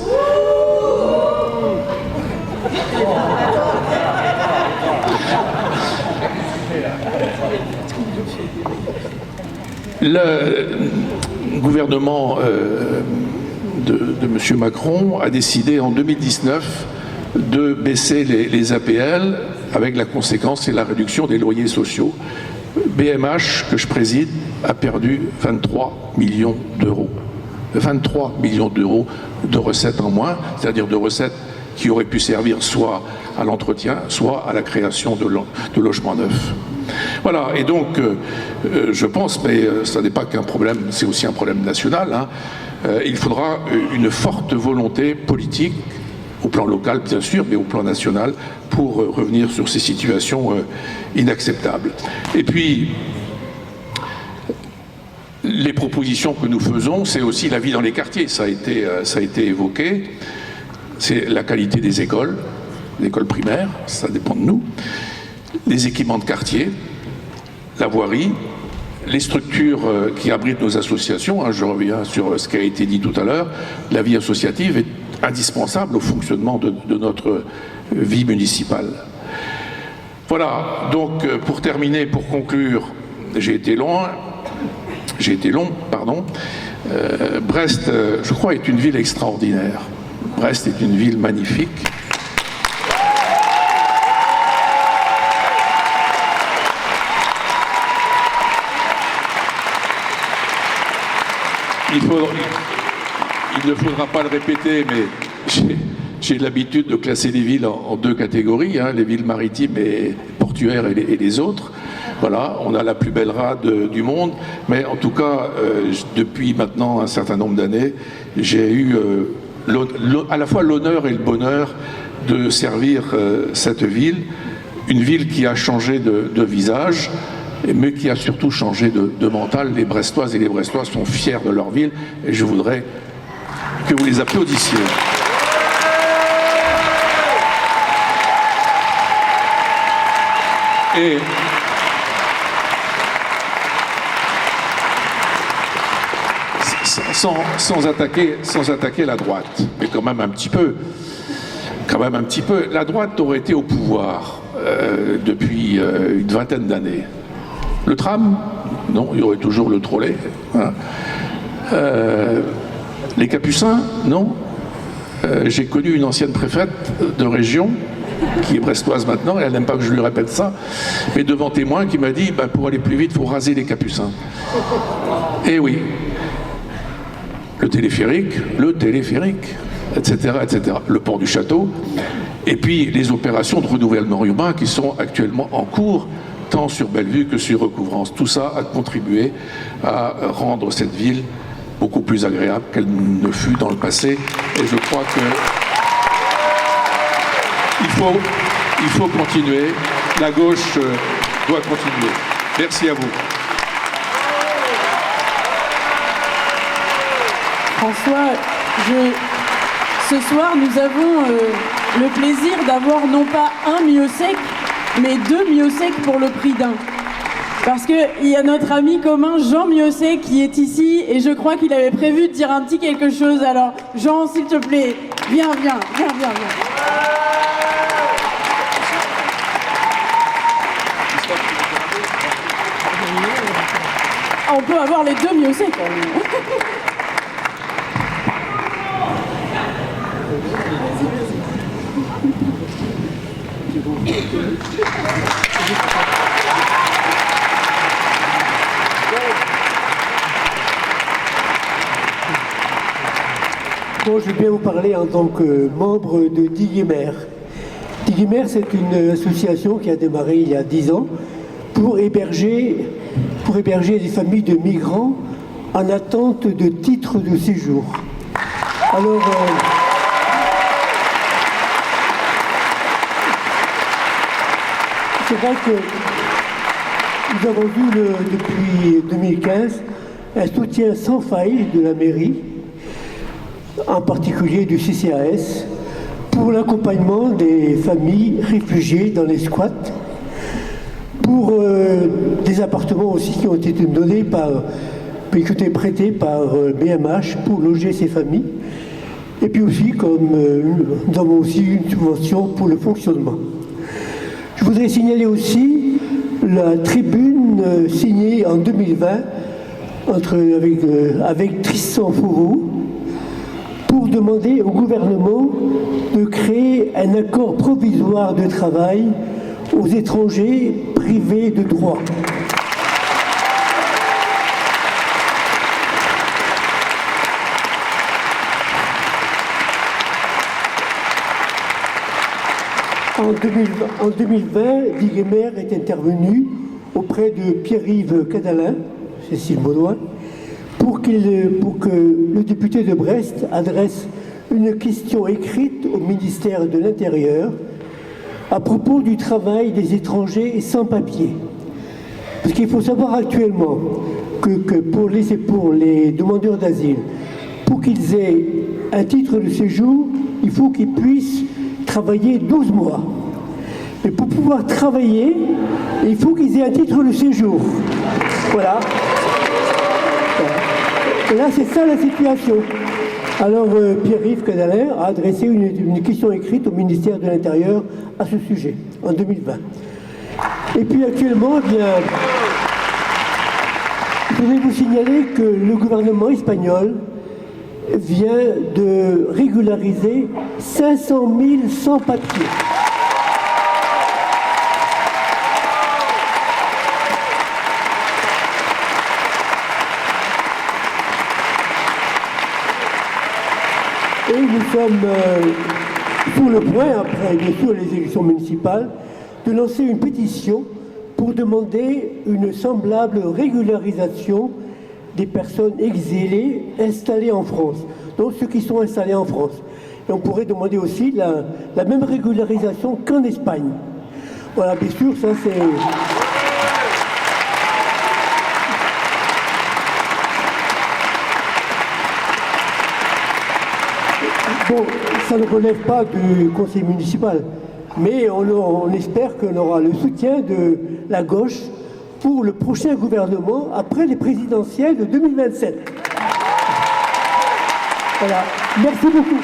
Le gouvernement de M. Macron a décidé en 2019 de baisser les APL avec la conséquence et la réduction des loyers sociaux. BMH, que je préside, a perdu 23 millions d'euros. 23 millions d'euros de recettes en moins, c'est-à-dire de recettes qui auraient pu servir soit à l'entretien, soit à la création de logements neufs. Voilà, et donc je pense, mais ça n'est pas qu'un problème, c'est aussi un problème national, hein, il faudra une forte volonté politique, au plan local bien sûr, mais au plan national, pour revenir sur ces situations inacceptables. Et puis, les propositions que nous faisons, c'est aussi la vie dans les quartiers, ça a été évoqué, c'est la qualité des écoles primaires, ça dépend de nous, les équipements de quartier, la voirie, les structures qui abritent nos associations, hein, je reviens sur ce qui a été dit tout à l'heure, la vie associative est indispensable au fonctionnement de notre vie municipale. Voilà, donc pour terminer, pour conclure, j'ai été long, Brest, je crois, est une ville extraordinaire. Brest est une ville magnifique. Il ne faudra pas le répéter, mais j'ai l'habitude de classer les villes en deux catégories, hein, les villes maritimes et portuaires et les autres. Voilà, on a la plus belle rade du monde, mais en tout cas, depuis maintenant un certain nombre d'années, j'ai eu à la fois l'honneur et le bonheur de servir cette ville, une ville qui a changé de visage, mais qui a surtout changé de mental. Les Brestoises et les Brestois sont fiers de leur ville, et je voudrais que vous les applaudissiez. Et sans attaquer la droite, mais quand même un petit peu. La droite aurait été au pouvoir depuis une vingtaine d'années. Le tram, non, il y aurait toujours le trolley. Hein. Les capucins, non. J'ai connu une ancienne préfète de région, qui est brestoise maintenant, et elle n'aime pas que je lui répète ça, mais devant témoin qui m'a dit, pour aller plus vite, il faut raser les capucins. Et oui. Le téléphérique, etc., etc. Le port du château, et puis les opérations de renouvellement urbain qui sont actuellement en cours, tant sur Bellevue que sur Recouvrance. Tout ça a contribué à rendre cette ville beaucoup plus agréable qu'elle ne fut dans le passé. Et je crois que il faut continuer. La gauche doit continuer. Merci à vous. François, ce soir, nous avons le plaisir d'avoir non pas un Miossec, mais deux Miossec pour le prix d'un. Parce qu'il y a notre ami commun Jean Miossec qui est ici, et je crois qu'il avait prévu de dire un petit quelque chose. Alors, Jean, s'il te plaît, viens. On peut avoir les deux Miossec. Bon, je vais bien vous parler en tant que membre de Diguemer. Diguemer, c'est une association qui a démarré il y a 10 ans pour héberger des familles de migrants en attente de titres de séjour. Alors, c'est vrai que nous avons vu depuis 2015 un soutien sans faille de la mairie, en particulier du CCAS, pour l'accompagnement des familles réfugiées dans les squats, pour des appartements aussi qui ont été donnés qui ont été prêtés par BMH pour loger ces familles. Et puis aussi, comme nous avons aussi une subvention pour le fonctionnement. Je voudrais signaler aussi la tribune signée en 2020 avec Tristan Fourou pour demander au gouvernement de créer un accord provisoire de travail aux étrangers privés de droit. En 2020, Diguemer est intervenu auprès de Pierre-Yves Cadalin, Cécile Baudouin, pour que le député de Brest adresse une question écrite au ministère de l'Intérieur à propos du travail des étrangers sans papier. Parce qu'il faut savoir actuellement que pour les demandeurs d'asile, pour qu'ils aient un titre de séjour, il faut qu'ils puissent travailler 12 mois. Et pour pouvoir travailler, il faut qu'ils aient un titre de séjour. Voilà. Et là, c'est ça la situation. Alors, Pierre-Yves Cadalin a adressé une question écrite au ministère de l'Intérieur à ce sujet, en 2020. Et puis actuellement, eh bien, je voudrais vous signaler que le gouvernement espagnol vient de régulariser 500 000 sans-papiers. Et nous sommes sur le point, après bien sûr les élections municipales, de lancer une pétition pour demander une semblable régularisation des personnes exilées installées en France, donc ceux qui sont installés en France. Et on pourrait demander aussi la même régularisation qu'en Espagne. Voilà, bien sûr, ça c'est... Bon, ça ne relève pas du conseil municipal, mais on espère qu'on aura le soutien de la gauche pour le prochain gouvernement après les présidentielles de 2027. Voilà, merci beaucoup.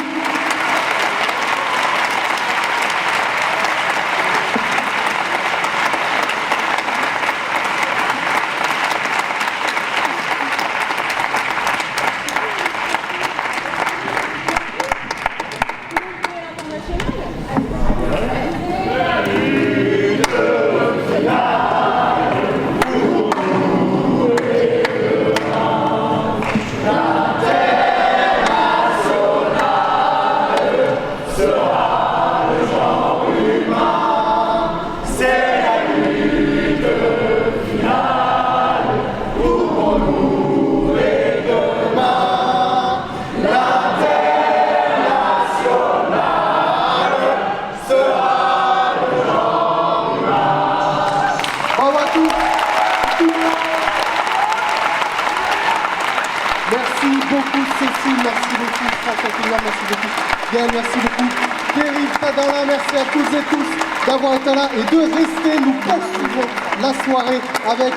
Merci beaucoup. Pierre-Yves Cadalin, merci à toutes et tous d'avoir été là et de rester. Nous poursuivons la soirée avec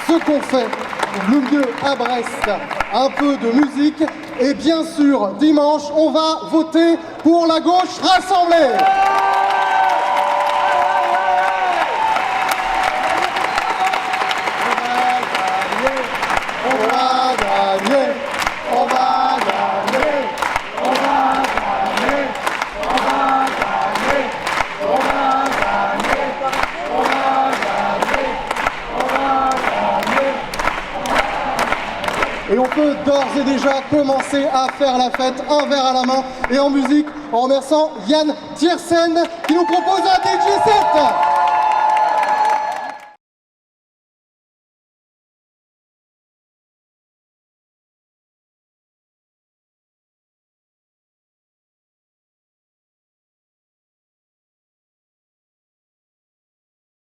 ce qu'on fait le mieux à Brest. Un peu de musique et bien sûr, dimanche, on va voter pour la gauche rassemblée. Et on peut d'ores et déjà commencer à faire la fête, un verre à la main et en musique, en remerciant Yann Tiersen qui nous propose un DJ set.